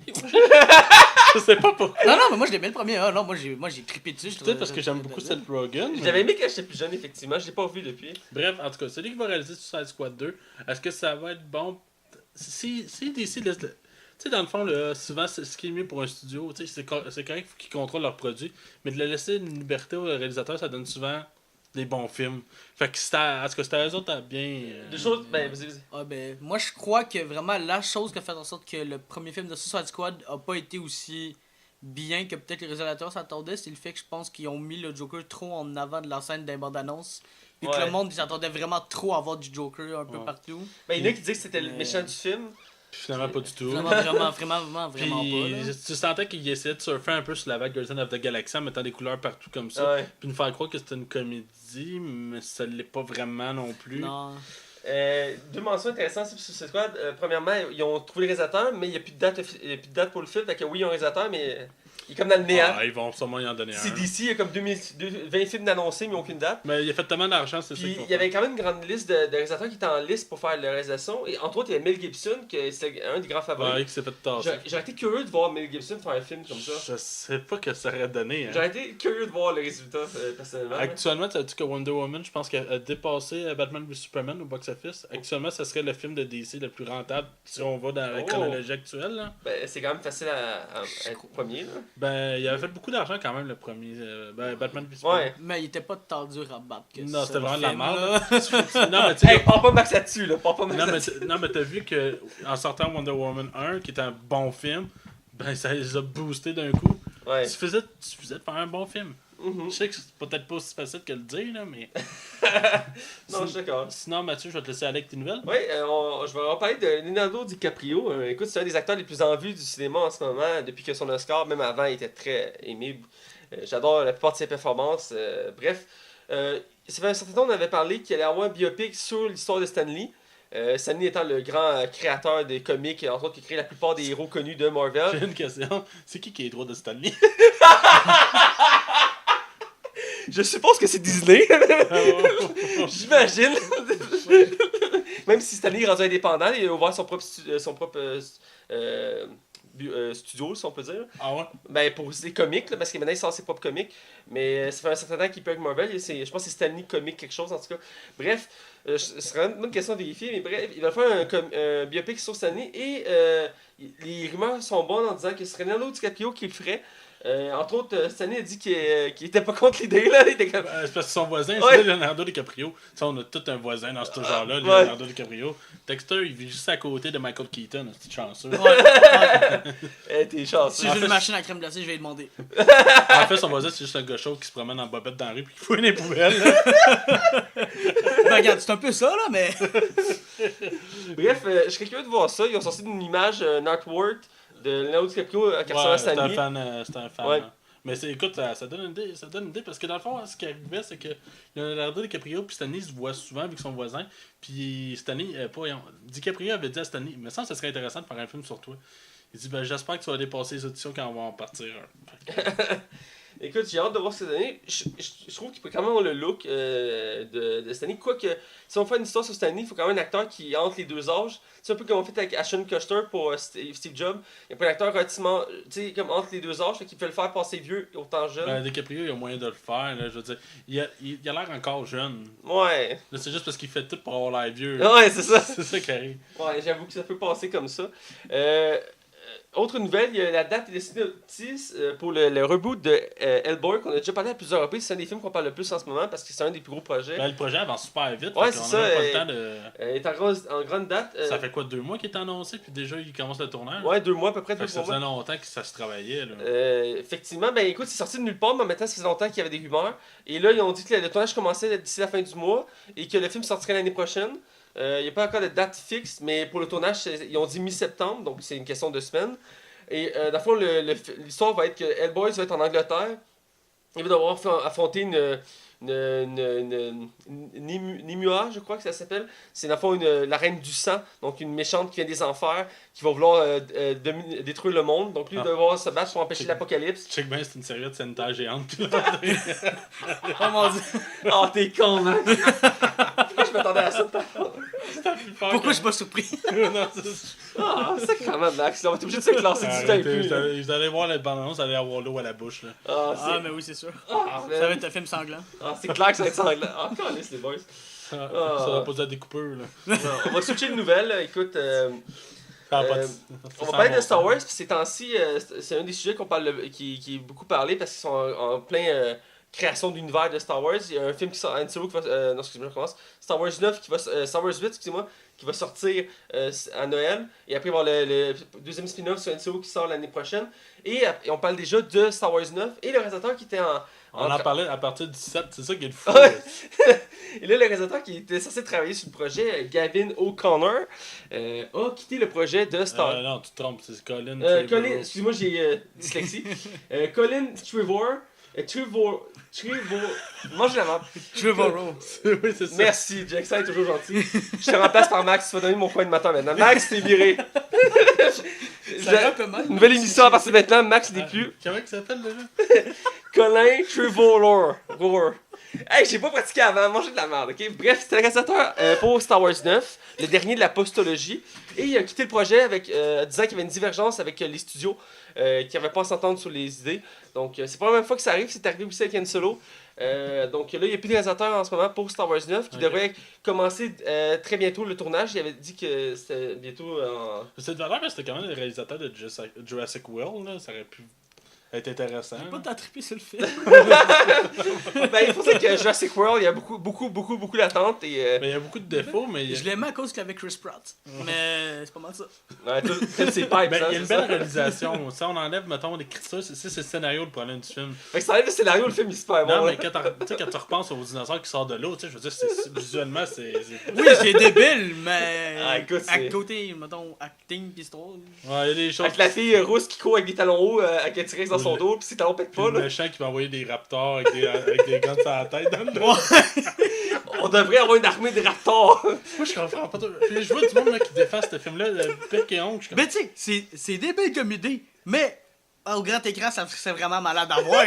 S2: Je sais pas pourquoi.
S3: Non, mais moi, je l'ai bien le premier. Ah, non, moi, j'ai trippé dessus.
S2: Peut-être parce que j'aime beaucoup Seth Rogen.
S1: Je l'avais aimé quand j'étais plus jeune, effectivement. Je l'ai pas vu depuis.
S2: Bref, en tout cas, c'est lui qui va réaliser Suicide Squad 2. Est-ce que ça va être bon? Si DC laisse le... Tu sais, dans le fond, là, souvent, ce qui est mieux pour un studio, c'est correct qu'ils contrôlent leurs produits, mais de le laisser une liberté au réalisateur, ça donne souvent des bons films. Fait que c'était à eux autres à bien...
S1: Deux choses, vas-y.
S3: Ah, moi, je crois que vraiment la chose qui a fait en sorte que le premier film de Suicide Squad a pas été aussi bien que peut-être les réalisateurs s'attendaient, c'est le fait que je pense qu'ils ont mis le Joker trop en avant de la scène d'un bande-annonce. Puis que le monde s'attendait vraiment trop à voir du Joker un peu partout.
S1: Il y en a qui disaient que c'était le méchant du film.
S2: Puis finalement, pas du tout.
S3: Vraiment
S2: Puis,
S3: pas. Là.
S2: Tu sentais qu'il essayait de surfer un peu sur la vague Guardians of the Galaxy en mettant des couleurs partout comme ça.
S1: Ouais.
S2: Puis nous faire croire que c'était une comédie, mais ça l'est pas vraiment non plus.
S3: Non.
S1: Deux mentions intéressantes sur Suicide Squad. Premièrement, ils ont trouvé le réalisateur, mais il n'y a plus de date pour le film. Fait que oui, ils ont un réalisateur, mais il est comme dans le néant.
S2: Ils vont sûrement y en donner un.
S1: C'est DC, il y a comme 20 films d'annoncés, mais aucune date.
S2: Mais il a fait tellement d'argent, c'est ça.
S1: Puis il y avait quand même une grande liste de réalisateurs qui étaient en liste pour faire la réalisation. Et entre autres, il y avait Mel Gibson, que c'était un des grands favoris.
S2: Ouais, qui s'est fait tasser.
S1: J'aurais été curieux de voir Mel Gibson faire un film comme ça.
S2: Je sais pas que ça aurait donné. Hein.
S1: J'aurais été curieux de voir le résultat, personnellement.
S2: Actuellement, tu as dit que Wonder Woman, je pense qu'elle a dépassé Batman v Superman au box-office. Actuellement, ça serait le film de DC le plus rentable si on va dans la chronologie actuelle. Là.
S1: C'est quand même facile à être premier. Là.
S2: Il avait fait beaucoup d'argent quand même le premier. Batman v Superman.
S1: Ouais.
S3: Mais il était pas tant dur à battre que
S2: Non,
S3: ça,
S2: c'était vraiment de la
S3: film,
S2: merde.
S3: là.
S2: Non, mais tu sais.
S1: Hey, parle pas Max là-dessus, là.
S2: Non, mais t'as vu que en sortant Wonder Woman 1, qui était un bon film, ça les a boostés d'un coup.
S1: Ouais.
S2: Tu faisais de faire un bon film.
S1: Mm-hmm.
S2: Je sais que c'est peut-être pas aussi facile que le dire, là, mais.
S1: Non, je suis d'accord.
S2: Sinon, Mathieu, je vais te laisser aller avec tes nouvelles.
S1: Oui, je vais en parler de Leonardo DiCaprio. Écoute, c'est un des acteurs les plus en vue du cinéma en ce moment, depuis que son Oscar, même avant, il était très aimé. J'adore la plupart de ses performances. Bref, ça fait un certain temps on avait parlé qu'il allait avoir un biopic sur l'histoire de Stan Lee. Stan Lee étant le grand créateur des comics, entre autres, qui crée la plupart des héros connus de Marvel.
S2: J'ai une question. C'est qui est les droits de Stanley?
S1: Je suppose que c'est Disney. J'imagine. Même si Stanley est rendu indépendant, il a ouvert son propre studio, si on peut dire.
S2: Ah ouais?
S1: Ben, pour des comics, là, parce que maintenant il sort ses propres comics. Mais ça fait un certain temps qu'il peut avec Marvel. Je pense que c'est Stanley Comics quelque chose, en tout cas. Bref, ce serait une bonne question à vérifier. Mais bref, il va faire un biopic sur Stanley. Et les rumeurs sont bonnes en disant que ce serait Leonardo DiCaprio qui le ferait. Entre autres, Stanley a dit qu'il était pas contre l'idée. Là. Il était comme...
S2: c'est parce que son voisin,
S1: Ouais.
S2: c'est Leonardo DiCaprio. Ça, on a tout un voisin dans ce genre-là, Leonardo DiCaprio. Dexter, il vit juste à côté de Michael Keaton, c'est chanceux.
S1: T'es chanceux.
S3: Si j'ai une machine à crème glacée, je vais lui demander.
S2: En fait, son voisin, c'est juste un gars chauve qui se promène en bobette dans la rue puis qui fouille les poubelles.
S3: Regarde, c'est un peu ça, là, mais.
S1: Bref, je serais curieux de voir ça. Ils ont sorti une image, un artwork de Leonardo DiCaprio qui ressemble à
S2: c'est
S1: Stan
S2: un
S1: Lee.
S2: fan. C'est un fan.
S1: Ouais.
S2: Hein. Mais écoute, ça donne une idée parce que dans le fond, ce qui arrivait, c'est que Leonardo DiCaprio et Stanley se voient souvent avec son voisin. Puis DiCaprio avait dit à Stanley, mais ça serait intéressant de faire un film sur toi. Il dit, j'espère que tu vas dépasser les auditions quand on va en partir.
S1: Écoute, j'ai hâte de voir ce que ça donne. Je trouve qu'il peut quand même avoir le look de Stanley. Quoique, si on fait une histoire sur Stanley, il faut quand même un acteur qui est entre les deux âges. C'est un peu comme on fait avec Ashton Kutcher pour Steve Jobs. Il n'y a pas un acteur relativement, tu sais, comme entre les deux âges, qui peut le faire passer vieux autant jeune.
S2: DiCaprio, il a moyen de le faire. Là, je veux dire, il a l'air encore jeune.
S1: Ouais.
S2: Là, c'est juste parce qu'il fait tout pour avoir l'air vieux.
S1: Ouais, c'est ça.
S2: C'est ça qui arrive.
S1: Ouais, j'avoue que ça peut passer comme ça. autre nouvelle, il y a la date est destinée pour le reboot de Hellboy, qu'on a déjà parlé à plusieurs reprises. C'est un des films qu'on parle le plus en ce moment parce que c'est un des plus gros projets.
S2: Ben, le projet avance super vite.
S1: Ouais, c'est ça.
S2: Pas le temps de...
S1: Il est en grande date.
S2: Ça fait quoi, 2 mois qu'il est annoncé, puis déjà il commence le tournage?
S1: Ouais, 2 mois à peu près.
S2: Ça faisait longtemps que ça se travaillait. Là.
S1: Effectivement, ben écoute, c'est sorti de nulle part, mais maintenant ça faisait longtemps qu'il y avait des rumeurs. Et là, ils ont dit que le tournage commençait d'ici la fin du mois et que le film sortirait l'année prochaine. Il n'y a pas encore de date fixe, mais pour le tournage, ils ont dit mi-septembre, donc c'est une question de semaines. Et dans le fond, l'histoire va être que Hellboy va être en Angleterre. Il va devoir affronter Nimua, je crois que ça s'appelle. C'est dans le fond la reine du sang, donc une méchante qui vient des enfers, qui va vouloir détruire le monde. Donc lui, il va devoir se battre pour empêcher l'apocalypse.
S2: Check bien, c'est une serviette sanitaire géante.
S3: Oh mon dieu.
S1: Oh, t'es con, man! Pourquoi je m'attendais à ça?
S3: Pourquoi je suis pas surpris?
S1: Ah, c'est quand même, Max. On va être obligé de se classer du temps et plus.
S2: Vous allez voir la bande-annonce, vous allez avoir l'eau à la bouche. Là.
S3: Ah, mais oui, c'est sûr.
S1: Ah,
S3: Ça va être un film sanglant.
S1: Ah, c'est clair que ça va être sanglant. Ah, calisse, les boys.
S2: Ça va pas être des coupeurs. Là.
S1: Non, on va switcher de nouvelles. Écoute,
S2: On
S1: va parler de Star Wars. Puis ces temps-ci, c'est un des sujets qui est beaucoup parlé parce qu'ils sont en plein création d'univers de Star Wars. Il y a un film qui sort, Han Solo qui va, non, excusez-moi, je recommence. Star Wars 9 Star Wars 8, excusez-moi, qui va sortir à Noël. Et après, il va y avoir le deuxième spin-off sur Han Solo qui sort l'année prochaine. Et on parle déjà de Star Wars 9 et le réalisateur qui était
S2: on en parlait à partir du 7, c'est ça qui est le fou.
S1: Et là, le réalisateur qui était censé travailler sur le projet, Gavin O'Connor, a quitté le projet de Star Wars.
S2: Non, tu te trompes, c'est Colin.
S1: Colin, excuse-moi, j'ai dyslexie. Colin Trevorrow. Mange la merde.
S3: Trevorrow.
S2: Oui, c'est ça.
S1: Merci, Jack, ça est toujours gentil. Je te remplace par Max, tu vas donner mon coin de matin maintenant. Max, t'es viré. Nouvelle émission à partir de maintenant, Max n'est plus.
S2: Comment il s'appelle déjà?
S1: Colin Trevorrow. Hey, j'ai pas pratiqué avant, manger de la merde, ok? Bref, c'était le réalisateur pour Star Wars 9, le dernier de la postologie. Et il a quitté le projet disant qu'il y avait une divergence avec les studios qui n'avaient pas à s'entendre sur les idées. Donc, c'est pas la première fois que ça arrive, c'est arrivé aussi avec Han Solo. Donc là, il n'y a plus de réalisateur en ce moment pour Star Wars 9 qui devrait commencer très bientôt le tournage. Il avait dit que c'était bientôt en...
S2: C'est de valeur, mais c'était quand même le réalisateur de Jurassic World, là. Ça aurait pu être intéressant.
S3: J'ai pas tant trippé sur le film.
S1: Ben, il faut dire que Jurassic World, il y a beaucoup d'attentes. Et,
S2: mais il y a beaucoup de défauts, mais...
S3: Je l'aimais à cause qu'il avait Chris Pratt. Mais c'est pas mal ça.
S1: Ouais, c'est pas
S2: il y a une belle réalisation. Si on enlève, mettons, l'écriture, c'est le scénario le problème du film.
S1: Fait que ça enlève le scénario, le film est super bon.
S2: Non, mais quand tu repenses aux dinosaures qui sortent de l'eau, je veux dire, visuellement, c'est...
S3: Oui, c'est débile, mais...
S1: écoute,
S3: à côté, mettons, acting pis histoire.
S1: Ouais, il y a des choses... Avec la fille rousse qui court avec des talons hauts, avec un T-Rex dans son dos, pis ses talons pètent pas, là.
S2: Le méchant qui va envoyer des raptors avec des guns sur la tête dans le dos.
S1: On devrait avoir une armée de raptors.
S2: Moi, je comprends pas tout. Puis je vois du monde là, qui défend ce film-là, le bec et ongle.
S3: Mais tu sais, c'est débile comme idée, mais au grand écran, c'est vraiment malade à voir.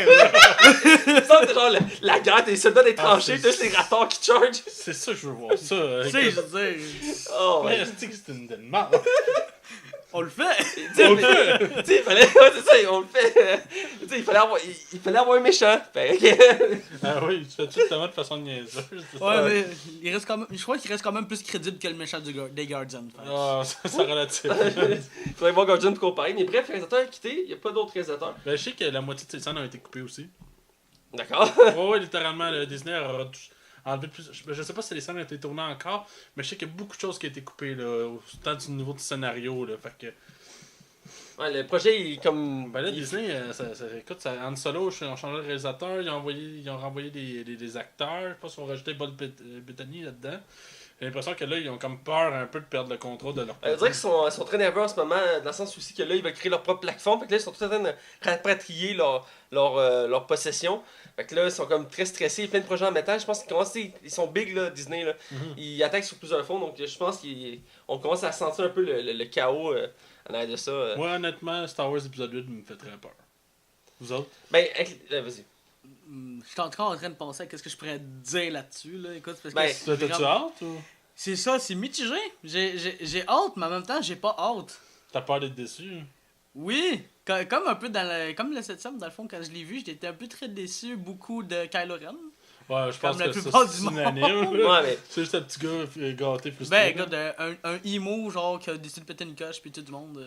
S1: Ça, genre la guerre, des soldats des tranchées, tous les raptors qui chargent.
S2: C'est ça que je veux voir, ça.
S3: Tu sais, je veux dire...
S2: Oh, mais c'est une merde.
S3: On le fait!
S1: On le fait! Tu sais, il fallait. Ouais, c'est ça, on le fait! Tu sais, il fallait avoir un méchant.
S2: Ah oui, tu fais tout tellement de façon niaiseuse.
S3: Ouais, mais il reste quand même, je crois qu'il reste quand même plus crédible que le méchant des Guardians.
S2: Ah, ça relative.
S1: Il faudrait voir Guardian pour comparer. Mais bref, le réalisateur a quitté, il n'y a pas d'autres réalisateurs.
S2: Ben, je sais que la moitié de ces scènes ont été coupées aussi.
S1: D'accord.
S2: Ouais, littéralement, le Disney a enlevé plus. Je sais pas si les scènes ont été tournées encore, mais je sais qu'il y a beaucoup de choses qui ont été coupées, là, tant du niveau du scénario, là, fait que...
S1: Ouais, le projet, il est comme...
S2: Ben là, Disney, écoute, Han Solo, ils ont changé de réalisateur, ils ont renvoyé des acteurs, je pense qu'ils ont rajouté Paul Bettany là-dedans. J'ai l'impression que là, ils ont comme peur un peu de perdre le contrôle de leur
S1: projet. On dirait qu'ils sont très nerveux en ce moment, dans le sens aussi que là, ils veulent créer leur propre plateforme, fait que là, ils sont tout en train de rapatrier leur possession. Fait que là, ils sont comme très stressés, plein de projets en métal. Je pense qu'ils sont big, là, Disney. Là. Ils attaquent sur plusieurs fronts, donc je pense qu'on commence à sentir un peu le chaos en arrière de ça.
S2: Moi, honnêtement, Star Wars épisode 8 me fait très peur. Vous autres?
S1: Ben, vas-y.
S3: Je suis encore en train de penser à qu'est-ce que je pourrais dire là-dessus. Là. Écoute, parce
S2: que t'as-tu hâte ou?
S3: C'est ça, c'est mitigé. J'ai hâte, mais en même temps, j'ai pas hâte.
S2: T'as peur d'être déçu?
S3: Oui, comme un peu comme le 7ème, dans le fond, quand je l'ai vu, j'étais un peu très déçu beaucoup de Kylo Ren.
S2: Ouais, je pense
S3: Comme la
S2: que
S3: plupart
S2: c'est
S3: du monde.
S2: unanime.
S1: Ouais, mais
S2: C'est juste un petit gars gâté, frustré.
S3: Ben, écoute, un emo, genre, qui a décidé de péter une coche, puis tout le monde.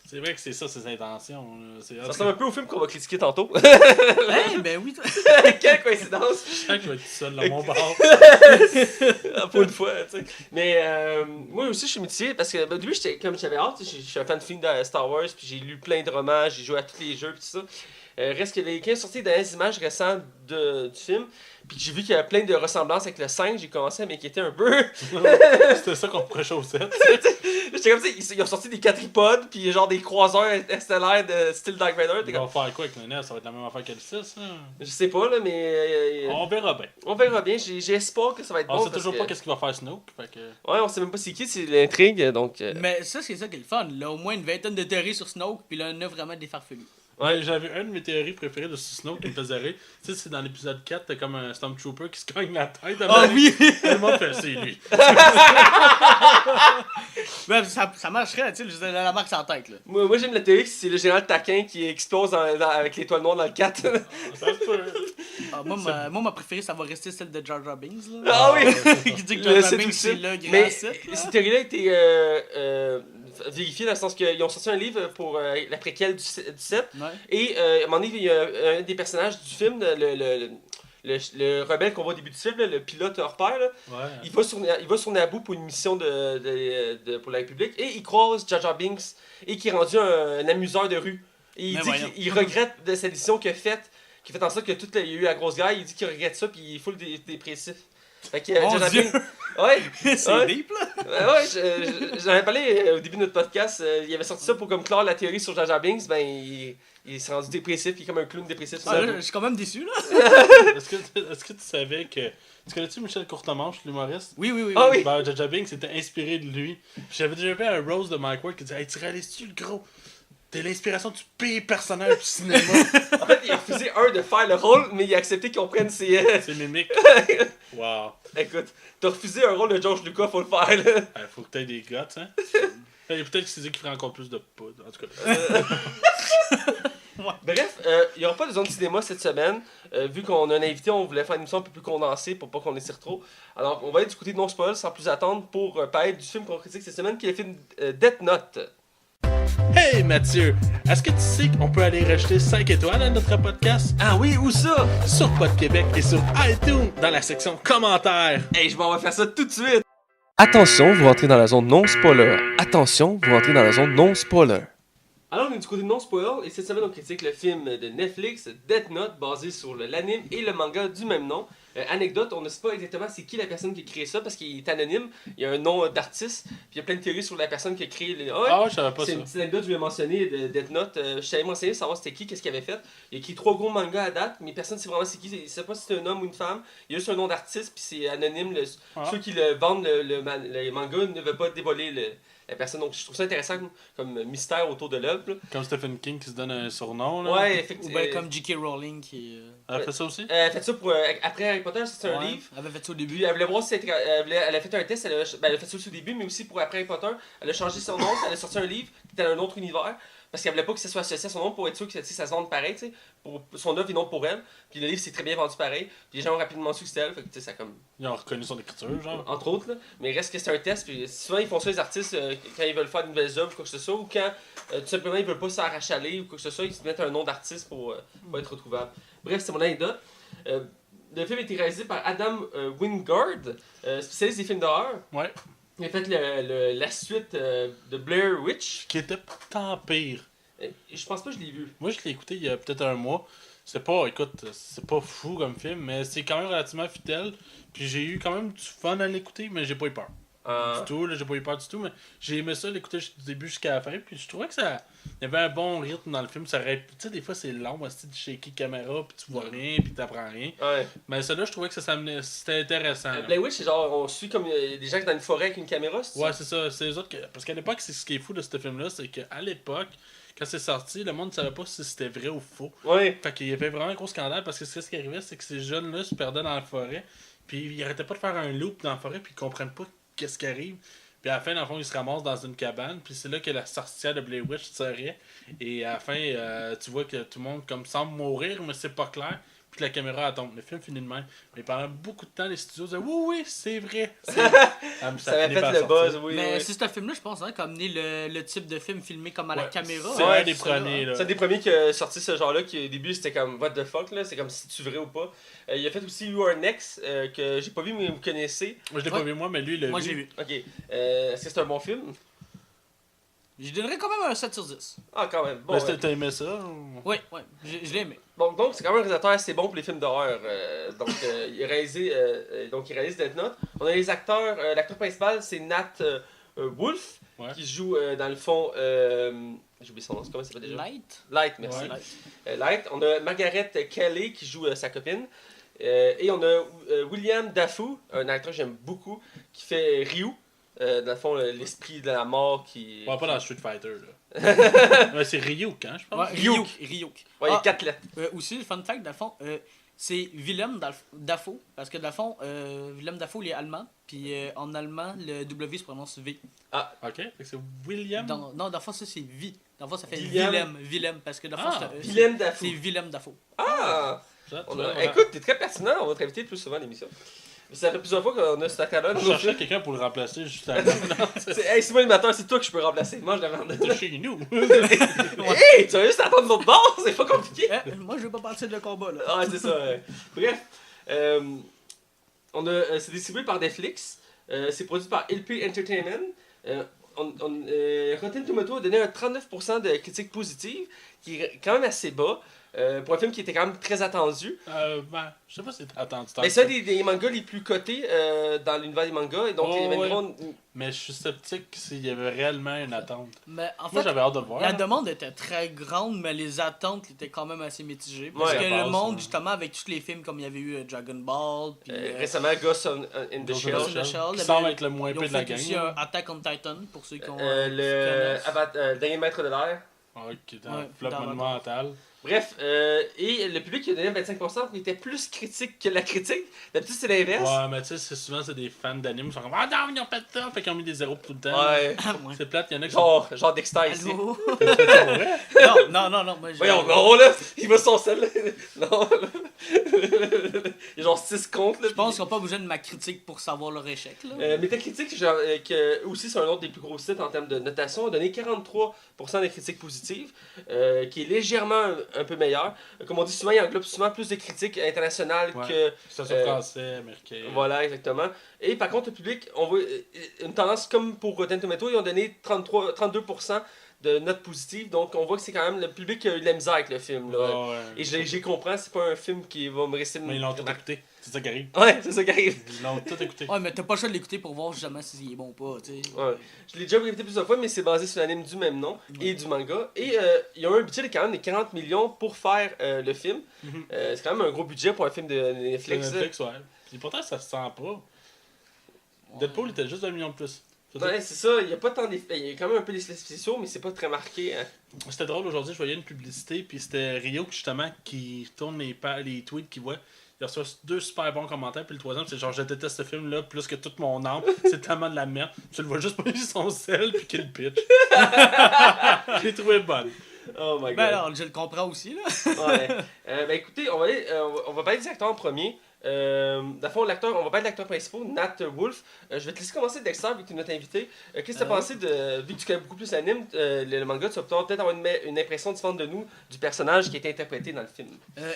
S2: C'est vrai que c'est ça, ses intentions. Là.
S1: ça ressemble un peu au film qu'on va critiquer tantôt.
S3: Hey, ben oui, toi.
S1: Quelle coïncidence!
S2: Je vais être tout seul dans mon bar.
S1: Pour une fois, tu sais. Mais moi aussi, je suis mitigé parce que au début, comme j'avais hâte, je suis un fan de films de Star Wars, puis j'ai lu plein de romans, j'ai joué à tous les jeux, puis tout ça. Reste que les 15 sorties dernières images récentes du film, puis j'ai vu qu'il y avait plein de ressemblances avec le 5, j'ai commencé à m'inquiéter un peu.
S2: C'était ça qu'on pourrait chausser.
S1: J'étais comme ça, ils ont sorti des quadripodes, puis genre des croiseurs interstellaires de style Dark Vader.
S2: On va faire quoi avec le NES? Ça va être la même affaire que le 6. Hein?
S1: Je sais pas, là, mais.
S2: On verra bien.
S1: On verra bien, j'ai espoir que ça va être bon.
S2: On sait toujours pas qu'est-ce qu'il va faire Snoke. Fait que...
S1: Ouais, on sait même pas c'est qui, c'est l'intrigue, donc.
S3: Mais ça, c'est ça qui est le fun. Là, au moins une vingtaine de théories sur Snoke, puis là, 9 vraiment des farfelus.
S2: Ouais, j'avais une de mes théories préférées de Snoke qui me faisait rire. Tu sais, c'est dans l'épisode 4, t'as comme un Stormtrooper qui se cogne la tête.
S3: Ah oui!
S2: Le monde fait, c'est lui.
S3: Ben, ça marcherait, tu sais, je la marque sans tête, là.
S1: Moi j'aime la théorie que c'est le général taquin qui explose avec l'étoile noire dans le 4.
S2: Ça se peut.
S3: Ah, moi, ma préférée, ça va rester celle de Jar Jar Binks, là.
S1: Ah oui!
S3: Qui dit que
S1: Le
S3: Jar Jar
S1: 7
S3: Binks,
S1: aussi.
S3: c'est le grand
S1: Mais
S3: 7, là.
S1: cette théorie-là a été vérifiée dans le sens qu'ils ont sorti un livre pour la préquelle du 7.
S3: Ouais.
S1: Et à un moment donné, il y a un des personnages du film, le rebelle qu'on voit au début du film, là, le pilote hors pair, là,
S2: Ouais.
S1: il va sur Naboo pour une mission pour la République et il croise Jar Jar Binks et qui est rendu un amuseur de rue. Et il
S3: Mais
S1: dit
S3: voyons.
S1: qu'il regrette de cette décision qu'il a faite, qui fait en sorte que il y a eu la grosse guerre, il dit qu'il regrette ça puis il est full dépressif. Fait que
S3: Mon
S1: Jar Jar
S3: Dieu.
S1: Binks. Ouais!
S3: C'est
S1: Ouais.
S3: deep, là.
S1: J'en avais parlé au début de notre podcast. Il avait sorti ça pour comme clore la théorie sur Jar Jar Binks. Ben, il s'est rendu dépressif, il est comme un clown dépressif.
S3: Ah, là, je suis quand même déçu, là.
S2: Est-ce que tu savais que... Tu connais-tu Michel Courtemanche, l'humoriste?
S3: Oui, oui, oui.
S1: Ah oui!
S2: Ben, Jar Jar Binks était inspiré de lui. Puis j'avais déjà vu un Rose de Mike Ward qui disait « Hey, tu réalises-tu le gros? T'es l'inspiration du pire personnage du cinéma.
S1: En fait, il a refusé de faire le rôle, mais il a accepté qu'on prenne ses.
S2: C'est mimique. Wow.
S1: Écoute, t'as refusé un rôle de George Lucas, faut le faire, là.
S2: Faut que t'aies des guts, hein? Peut-être que c'est dit qu'il ferait encore plus de poudre. En tout cas.
S1: Bref, il n'y aura pas de zone cinéma cette semaine. Vu qu'on a un invité, on voulait faire une émission un peu plus condensée pour pas qu'on les tire trop. Alors, on va aller du côté de non spoil sans plus attendre pour parler du film qu'on critique cette semaine, qui est le film Death Note.
S2: Hey Mathieu, est-ce que tu sais qu'on peut aller rajouter 5 étoiles à notre podcast?
S1: Ah oui, où ça?
S2: Sur Pod Québec et sur iTunes dans la section commentaires.
S1: Hey, je m'en vais faire ça tout de suite! Attention, vous rentrez dans la zone non spoiler. Attention, vous rentrez dans la zone non spoiler. Alors, on est du côté non spoiler, et cette semaine, on critique le film de Netflix, Death Note, basé sur l'anime et le manga du même nom. Anecdote, on ne sait pas exactement c'est qui la personne qui a créé ça, parce qu'il est anonyme, il y a un nom d'artiste, puis il y a plein de théories sur la personne qui a créé les...
S2: Ah ouais, je savais pas
S1: c'est
S2: ça.
S1: une petite anecdote que je vais mentionner de Death Note. Je savais mentionner savoir c'était qui, qu'est-ce qu'il avait fait. Il a écrit 3 gros mangas à date, mais personne ne sait vraiment c'est qui. Il ne sait pas si c'est un homme ou une femme. Il y a juste un nom d'artiste, puis c'est anonyme. Ceux qui le vendent les mangas ne veulent pas dévoiler la personne. Donc je trouve ça intéressant comme mystère autour de l'œuvre.
S2: Comme Stephen King qui se donne un surnom. Là.
S1: Ouais,
S3: Ou
S1: effectivement.
S3: bien comme J.K. Rowling qui.
S2: Elle a fait ça aussi?
S1: Elle a fait ça pour. Après Harry Potter, c'est un
S3: Ouais,
S1: livre.
S3: Elle avait fait ça au
S1: Puis
S3: début.
S1: elle voulait voir si elle a fait un test, elle a fait ça aussi au début, mais aussi pour après Harry Potter. Elle a changé son nom, elle a sorti un livre qui était dans un autre univers. Parce qu'elle voulait pas que ça soit associé à son nom pour être sûr que ça se vende pareil, tu sais, pour son œuvre et non pour elle. Puis le livre s'est très bien vendu pareil. Puis les gens ont rapidement su que c'était elle, fait que tu sais, ça comme.
S2: Ils ont reconnu son écriture, genre.
S1: Entre autres, là. Mais reste que c'est un test. Puis souvent ils font ça les artistes quand ils veulent faire de nouvelles œuvres ou quoi que ce soit, ou quand tout simplement ils veulent pas s'arrachaler ou quoi que ce soit, ils se mettent un nom d'artiste pour pas être retrouvable. Bref, c'est mon anecdote. Le film a été réalisé par Adam Wingard, spécialiste des films d'horreur.
S2: Ouais.
S1: Il a fait la suite de Blair Witch.
S2: Qui était pas tant pire.
S1: Je pense pas que je l'ai vu.
S2: Moi, je l'ai écouté il y a peut-être un mois. C'est pas, écoute, c'est pas fou comme film, mais c'est quand même relativement fidèle. Puis j'ai eu quand même du fun à l'écouter, mais j'ai pas eu peur. Du tout, là, j'ai pas eu peur du tout, mais j'ai aimé ça l'écouter du début jusqu'à la fin. Puis je trouvais que ça. Il y avait un bon rythme dans le film. Ça aurait... Tu sais, des fois c'est long, c'est de shaker caméra, puis tu vois rien, puis t'apprends rien.
S1: Ouais.
S2: Mais ça là, je trouvais que ça s'amenait. C'était intéressant. là.
S1: Blair Witch, c'est genre, on suit comme des gens qui sont dans une forêt avec une caméra, c'est
S2: Ouais, c'est ça. C'est les autres que... Parce qu'à l'époque, c'est ce qui est fou de ce film-là, c'est qu'à l'époque, quand c'est sorti, le monde ne savait pas si c'était vrai ou faux.
S1: Ouais.
S2: Fait qu'il y avait vraiment un gros scandale parce que ce qui arrivait, c'est que ces jeunes-là se perdaient dans la forêt, puis ils arrêtaient pas de faire un loop dans la forêt, puis ils comprennent pas qu'est-ce qui arrive. Puis à la fin, dans le fond, ils se ramassent dans une cabane, puis c'est là que la sorcière de Blair Witch serait. Et à la fin, tu vois que tout le monde comme semble mourir, mais c'est pas clair. puis la caméra elle tombe. Le film finit de même. Mais pendant beaucoup de temps, les studios disaient oui, c'est vrai.
S1: Ça avait fait le buzz, oui.
S3: Mais
S1: oui.
S3: c'est ce film-là, je pense, qui a amené le type de film filmé comme à la caméra.
S2: C'est un des premiers. Là.
S1: C'est un des premiers qui a sorti ce genre-là, qui au début c'était comme what the fuck, là, c'est comme si tu vrai ou pas. Il a fait aussi You Are Next, que j'ai pas vu, mais vous connaissez.
S2: Moi je l'ai pas vu, moi, mais lui, il l'a vu.
S3: Moi, j'ai vu.
S1: Ok. Est-ce que c'est un bon film?
S3: Je donnerais quand même un 7 sur 10.
S1: Ah, quand même. Bon,
S2: Mais t'as aimé ça?
S3: Oui, je l'ai aimé.
S1: Bon, donc c'est quand même un réalisateur assez bon pour les films d'horreur. Il réalise Death Note. On a les acteurs. L'acteur principal, c'est Nat Wolff, qui joue dans le fond. J'ai oublié son nom, comment ça s'appelle déjà? Light, merci.
S2: Ouais.
S1: Light. On a Margaret Kelly qui joue sa copine. Et on a William Dafoe, un acteur que j'aime beaucoup, qui fait Ryu. Dans le fond, l'esprit de la mort qui.
S2: Ouais, pas dans Street Fighter, là. Ouais, c'est Ryuk, hein, je pense.
S3: Ryuk.
S1: Ouais, il y a 4 lettres.
S3: Aussi, le fun fact, dans le fond, c'est Willem Dafoe. Parce que dans le fond, Willem Dafoe, il est allemand. Puis en allemand, le W se prononce V.
S2: Ah, ok. C'est William.
S3: Non, dans le fond, ça c'est V. Dans le fond, ça fait
S1: Willem.
S3: Willem. Parce que dans le fond,
S1: Willem Dafoe.
S3: c'est Willem Dafoe.
S1: Ah!
S2: Voilà.
S1: Écoute, t'es très pertinent, on va t'inviter plus souvent à l'émission. Ça fait plusieurs fois qu'on a cet acteur-là.
S2: Je cherchais quelqu'un pour le remplacer juste avant.
S1: C'est moi l'animateur, c'est toi que je peux remplacer. Moi, je demande.
S2: T'es chez nous.
S1: Hey, tu vas juste attendre l'autre bord, c'est pas compliqué.
S3: Moi, je veux pas partir de le combat, là.
S1: Ah, c'est ça. Bref, c'est distribué par Netflix. C'est produit par LP Entertainment. Rotten Tomatoes a donné un 39% de critiques positives, qui est quand même assez bas. Pour un film qui était quand même très attendu.
S2: Je sais pas si c'est attendu.
S1: Mais c'est un des mangas les plus cotés dans l'univers des mangas. Et donc, il y avait une grande...
S2: Mais je suis sceptique s'il y avait réellement une attente.
S3: Mais en
S2: Moi,
S3: fait,
S2: j'avais hâte de le voir.
S3: la demande était très grande, mais les attentes étaient quand même assez mitigées. Parce que le monde, justement, avec tous les films comme il y avait eu Dragon Ball, puis
S1: récemment, Ghost in the Shell.
S2: Qui semble être le moins pire de la gang.
S3: Ils ont fait aussi Attack on Titan, pour ceux qui ont...
S1: le dernier maître de l'air.
S2: Qui est un flop monumental.
S1: Bref, et le public qui a donné 25% était plus critique que la critique. D'habitude, c'est l'inverse.
S2: Ouais, mais tu sais, souvent, c'est des fans d'anime qui sont comme ah non, ils ont pas de ça, fait qu'ils ont mis des zéros tout le temps.
S1: Ouais.
S2: C'est plate, il y en a qui
S1: genre Dexter ici.
S3: Non. Moi,
S1: voyons, non, là, il va son sel. Non. Il y a genre 6 comptes. Là,
S3: je pense qu'on n'a pas besoin de ma critique pour savoir leur échec.
S1: Metacritic, aussi, c'est un autre des plus gros sites en termes de notation, a donné 43% des critiques positives, qui est légèrement un peu meilleur. Comme on dit souvent, il englobe souvent plus de critiques internationales que...
S2: ça soit français, américain.
S1: Voilà, exactement. Et par contre, le public, on voit une tendance comme pour Rotten Tomatoes, ils ont donné 32% de notes positives. Donc, on voit que c'est quand même le public qui a eu de la misère avec le film. Là. Et j'ai compris, c'est pas un film qui va me rester...
S2: Mais ils l'ont tout écouté. C'est ça qui arrive.
S1: Ouais, c'est ça qui arrive.
S2: Ils l'ont tout écouté.
S3: Ouais, mais t'as pas le choix de l'écouter pour voir jamais s'il est bon ou pas, tu sais.
S1: Ouais. Je l'ai déjà écouté plusieurs fois, mais c'est basé sur l'anime du même nom et du manga. Et il y a un budget de quand même de 40 millions pour faire le film. C'est quand même un gros budget pour un film de Netflix.
S2: Netflix, ouais. Et pourtant, ça se sent pas. Deadpool était juste 1 million de plus.
S1: Ouais, c'est ça, il y a pas tant d'effets. Il y a quand même un peu d'effets spéciaux, mais c'est pas très marqué. Hein.
S2: C'était drôle, aujourd'hui, je voyais une publicité, puis c'était Rio justement qui tourne les tweets qu'il voit. Il reçoit 2 super bons commentaires, puis le 3e, c'est genre je déteste ce film-là plus que toute mon âme, c'est tellement de la merde. Tu le vois juste poser son sel, puis qu'il pitch. J'ai trouvé bonne.
S1: Oh my god.
S3: Ben alors, je le comprends aussi, là.
S1: Ouais. Ben écoutez, on va parler des acteurs en premier. Dans le fond, on va parler de l'acteur principal, Nat Wolff. Je vais te laisser commencer, Dexter, vu que tu es notre invité. Qu'est-ce que tu as pensé vu que tu connais beaucoup plus l'anime, le manga, tu vas peut-être avoir une impression différente de nous du personnage qui a été interprété dans le film.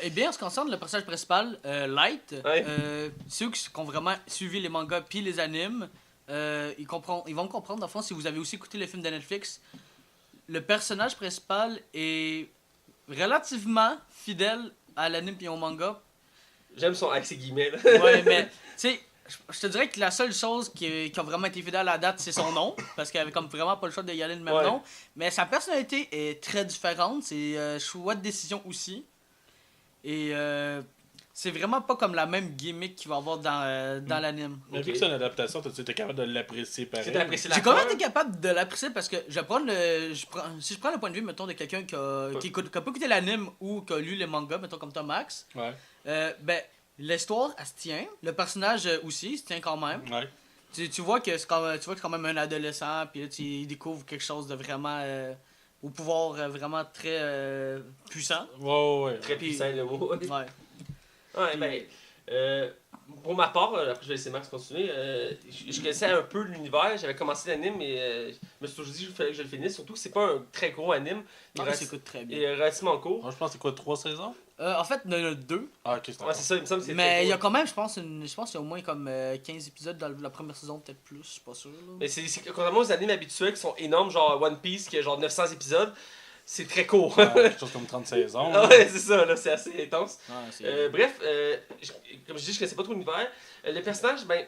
S3: Eh bien, en ce qui concerne le personnage principal, Light, ceux qui ont vraiment suivi les mangas puis les animes, ils vont comprendre, dans le fond, si vous avez aussi écouté le film de Netflix, le personnage principal est relativement fidèle à l'anime puis au manga.
S1: J'aime son avec ses guillemets. Là.
S3: Ouais, mais tu sais, je te dirais que la seule chose qui a vraiment été fidèle à la date, c'est son nom, parce qu'il avait comme vraiment pas le choix de y aller le même nom. Mais sa personnalité est très différente, c'est choix de décision aussi. Et c'est vraiment pas comme la même gimmick qu'il va avoir dans l'anime.
S2: Mais vu que c'est une adaptation, tu es capable de l'apprécier pareil.
S3: J'ai quand même été capable de l'apprécier parce que si je prends le point de vue, mettons, de quelqu'un qui a pas écouté l'anime ou qui a lu les mangas, mettons comme Tom Max, ben, l'histoire, elle se tient. Le personnage aussi, se tient quand même.
S2: Ouais.
S3: Tu vois que c'est quand même un adolescent, puis là, il découvre quelque chose de vraiment... au pouvoir vraiment très puissant.
S2: Ouais.
S1: Très puissant, le mot.
S3: Ouais.
S1: Ouais, ben, pour ma part, après je vais laisser Max continuer, je connaissais un peu l'univers, j'avais commencé l'anime, mais je me suis toujours dit qu'il fallait que je le finisse, surtout que c'est pas un très gros anime.
S3: Non, il s'écoute très bien.
S1: Il est relativement court.
S2: Moi, je pense que c'est quoi, 3 saisons?
S3: En fait, il y en a 2.
S2: Ah, ok, c'est
S1: Ouais, c'est ça, il me semble que c'est
S3: Mais
S1: très
S3: il y a
S1: court.
S3: quand même, je pense qu'il y a au moins comme 15 épisodes dans la première saison, peut-être plus, je suis pas sûr. Là.
S1: Mais c'est contrairement aux animes habituels qui sont énormes, genre One Piece qui a genre 900 épisodes, c'est très court.
S2: quelque chose comme 30 saisons.
S1: Ah ouais, c'est ça, là, c'est assez intense.
S3: Ouais,
S1: Bref, comme je dis, je connaissais pas trop l'univers. Le personnage, ben.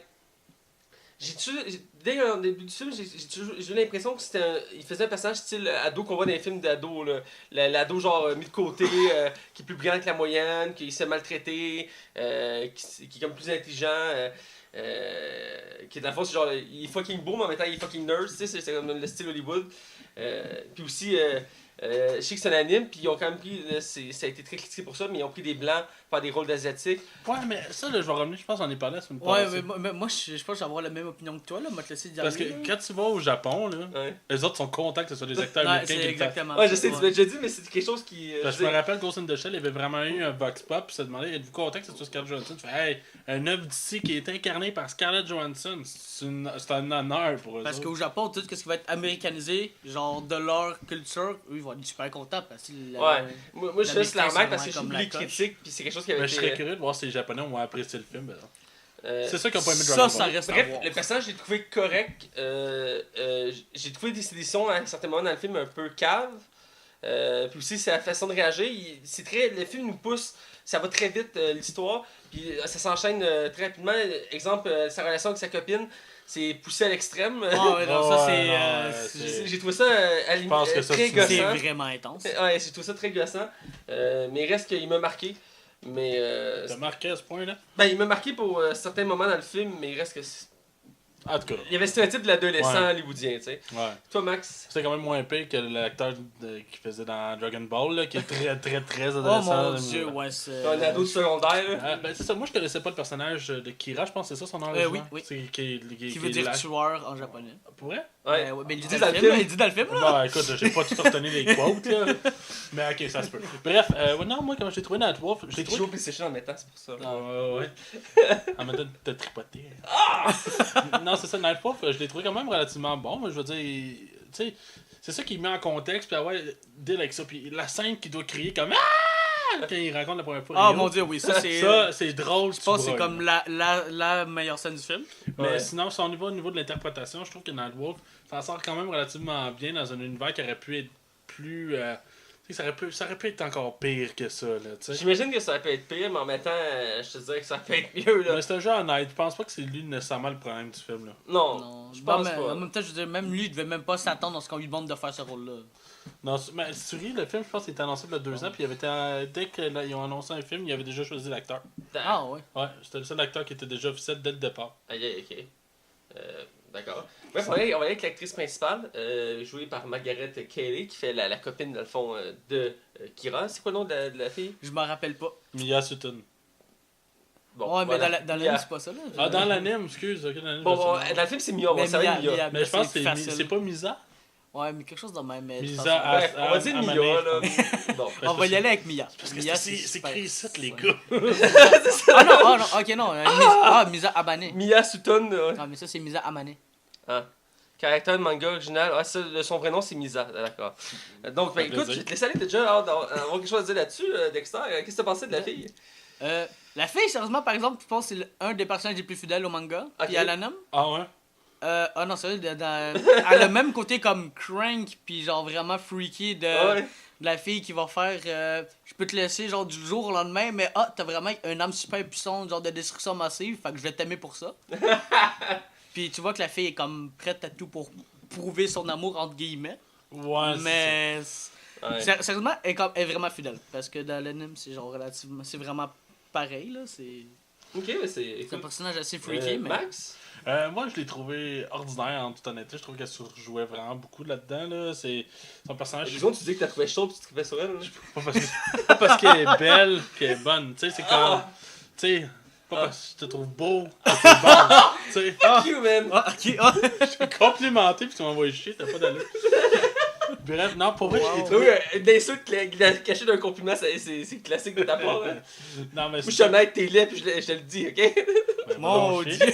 S1: Dès le début du film, j'ai eu l'impression que il faisait un personnage style ado qu'on voit dans les films d'ado. L'ado genre mis de côté, qui est plus brillant que la moyenne, qui se fait maltraiter, qui est comme plus intelligent. Qui est dans le fond, c'est genre, il est fucking beau, mais en même temps il est fucking nerd, tu sais, c'est comme le style Hollywood. Puis aussi, je sais que c'est un anime, puis ils ont quand même pris, ça a été très critiqué pour ça, mais ils ont pris des blancs pour faire des rôles d'asiatiques.
S2: Ouais, mais ça, là, je vais revenir, je pense qu'on en est parlé la semaine
S3: Ouais,
S2: passée.
S3: mais moi je pense que je vais avoir la même opinion que toi, là, moi te laisser dire.
S2: Parce que quand tu vas au Japon, là,
S1: Ouais.
S2: les autres sont contents que ce soit des acteurs
S3: Ouais,
S2: américains
S3: c'est
S2: qui le fassent.
S3: exactement
S1: Ouais,
S3: ça,
S1: je sais, tu m'as déjà dit, mais c'est quelque chose qui.
S2: Parce que je me rappelle Ghost in the Shell, il y avait vraiment eu un Vox Pop, puis ça demandait êtes-vous content que ce soit Scarlett Johansson? Tu fais hey, un œuvre d'ici qui est incarné par Scarlett Johansson, c'est un honneur pour eux.
S3: Parce
S2: autres.
S3: qu'au Japon, tout ce qui va être américanisé, genre de leur culture, eux ils vont être super contents parce que
S1: Ouais, moi je fais la remarque parce que
S3: c'est
S1: j'ai
S3: vraiment
S1: vu les
S3: comme la
S1: critiques, puis c'est quelque chose qui avait
S2: Mais
S1: été.
S2: je serais curieux de voir si les Japonais ont apprécié le film. C'est ça qu'ils ont pas aimé
S3: Ça,
S2: Dragon
S3: ça
S2: Ball.
S3: reste à
S1: Bref,
S3: voir.
S1: le personnage, j'ai trouvé correct. J'ai trouvé des éditions à un certain moment dans le film un peu cave. Puis aussi, sa façon de réagir, le film nous pousse, ça va très vite l'histoire, puis ça s'enchaîne très rapidement. Exemple, sa relation avec sa copine, c'est poussé à l'extrême.
S3: Ah ouais, non, ça
S2: Ouais,
S3: c'est.
S1: J'ai trouvé ça
S2: Je pense que ça,
S1: très
S2: c'est
S3: C'est
S1: gossant.
S3: vraiment intense.
S1: Ouais, j'ai trouvé ça très gossant. Mais il reste qu'il m'a marqué. Mais
S2: T'as marqué à ce point-là?
S1: ben, il m'a marqué pour certains moments dans le film, mais il reste que
S2: En tout cas,
S1: il y avait le stéréotype de l'adolescent
S2: Ouais.
S1: hollywoodien, tu sais.
S2: ouais.
S1: Toi, Max?
S2: C'est quand même moins pire que l'acteur qui faisait dans Dragon Ball, là, qui est très
S3: Oh
S2: adolescent.
S3: mon dieu, ouais, c'est.
S1: Un ado de secondaire, là.
S2: Ah, ben c'est ça, moi je connaissais pas le personnage de Kira, je pense que c'est ça son nom original.
S3: Oui, oui.
S2: C'est
S3: Qui veut dire tueur en japonais.
S2: Pour vrai?
S1: Ouais.
S3: Ouais, mais il dit
S1: Dis
S3: dans le film, là, il dit dans le film, là.
S2: Bah écoute, j'ai pas tout retenu les quotes là. Mais ok, ça se peut. Bref, ouais, non, moi, comment je l'ai trouvé Nightwolf, je l'ai
S1: J'ai
S2: trouvé.
S1: joué au PlayStation en mettant, c'est pour ça.
S2: Ouais. En même temps, t'as tripoté. Non, c'est ça, Nightwolf, je l'ai trouvé quand même relativement bon. Moi, je veux dire, tu sais, c'est ça qui met en contexte, puis ouais, deal avec ça. Puis la scène qui doit crier comme Ah! Quand il raconte la première fois.
S3: Ah
S2: Rio.
S3: mon dieu, oui, ça c'est.
S2: Ça, c'est drôle.
S3: Je pense que c'est comme la meilleure scène du film.
S2: Mais
S1: Ouais.
S2: sinon, si on y va au niveau de l'interprétation, je trouve que Nightwolf s'en sort quand même relativement bien dans un univers qui aurait pu être plus. Tu sais, ça aurait pu être encore pire que ça, là, tu sais.
S1: J'imagine que ça aurait pu être pire, mais en même temps, je te dirais que ça aurait pu être mieux, là.
S2: Mais c'est un jeu honnête, je pense pas que c'est lui nécessairement le problème du film, là.
S1: Non,
S3: Non,
S1: je
S3: bon,
S1: pense
S3: mais
S1: pas.
S3: en même temps, je veux dire, même lui, il devait même pas s'attendre à ce qu'on lui demande de faire ce rôle-là.
S2: Non, mais tu ris, le film, je pense qu'il était annoncé il y a 2 ans, puis il avait été, dès qu'ils ont annoncé un film, il avait déjà choisi l'acteur.
S3: Ah ouais.
S2: Ouais, c'était le seul acteur qui était déjà officiel dès le départ.
S1: Aïe, ok. D'accord. Bref, on va aller avec l'actrice principale, jouée par Margaret Qualley, qui fait la copine, dans le fond, de Kira. C'est quoi le nom de la fille?
S3: Je m'en rappelle pas.
S2: Mia Sutton.
S1: Bon,
S3: Ouais, mais
S1: voilà.
S3: dans
S1: Mia.
S3: l'anime, c'est pas ça, là.
S2: Ah, dans l'anime, excuse. Ok, dans l'anime,
S1: Bon,
S2: je sais
S1: bon,
S2: pas.
S1: dans le film, c'est Mia, on va
S3: Mais
S1: savoir
S3: Mia,
S1: Mia.
S2: Mais je pense que
S3: facile.
S2: c'est pas Misa.
S3: Ouais, mais quelque chose de même. Mais
S2: Misa
S3: de toute façon,
S1: Bref, on va dire
S2: Amane.
S1: Mia, là. Bon.
S3: on va y aller avec Mia.
S2: Parce que
S3: Mia,
S2: c'est
S3: super.
S2: écrit ici, les
S3: Ouais.
S2: gars.
S3: Ah non, ok, non. Misa Amane.
S1: Mia Sutton,
S3: Ah, mais ça, c'est Misa Amane.
S1: caractère de manga original. Ah, ça, son vrai nom, c'est Misa. D'accord. Donc, ben,
S2: Ça fait
S1: écoute, je
S2: plaisir.
S1: vais te laisser aller. T'as déjà hâte d'avoir quelque chose à dire là-dessus, Dexter. Qu'est-ce que t'as pensé de la fille?
S3: La fille, sérieusement, par exemple, je pense que c'est un des personnages les plus fidèles au manga.
S1: Ok.
S3: Puis à l'anime.
S2: Ah ouais?
S3: Ah non, sérieux, elle a le même côté comme Crank, puis genre vraiment freaky de
S1: Ouais.
S3: la fille qui va faire je peux te laisser genre du jour au lendemain, mais t'as vraiment un âme super puissante, genre de destruction massive, fait que je vais t'aimer pour ça. Puis tu vois que la fille est comme prête à tout pour prouver son amour entre guillemets.
S2: Ouais,
S3: Mais
S1: Ouais.
S3: sérieusement, elle est vraiment fidèle. Parce que dans l'anime, c'est genre relativement. C'est vraiment pareil, là. C'est
S1: Ok, mais c'est.
S3: un personnage assez freaky, mais.
S1: Max?
S2: Moi, je l'ai trouvé ordinaire, en toute honnêteté. Je trouve qu'elle surjouait vraiment beaucoup là-dedans. Là. C'est son personnage.
S1: Disons, tu dis que t'as trouvé chaud tu te trouvais sur elle. Là.
S2: Pas parce qu'elle est belle qu'elle est bonne. Tu sais, c'est comme.
S1: Ah.
S2: Tu sais, pas parce que je te trouve beau que t'es bon. Tu sais,
S1: Fuck you, man!
S3: Ah, ok, ah.
S2: je suis complimenté puis tu m'envoies chier, t'as pas d'allure. Bref, non, pour vrai,
S3: Wow.
S1: Oui, une insulte cachée d'un compliment, c'est classique de ta part. Hein.
S2: Non, mais
S1: Moi, je suis honnête, t'es laid, puis je te le dis, ok?
S2: Ben,
S3: Mon
S2: va donc
S3: Dieu!
S2: chier.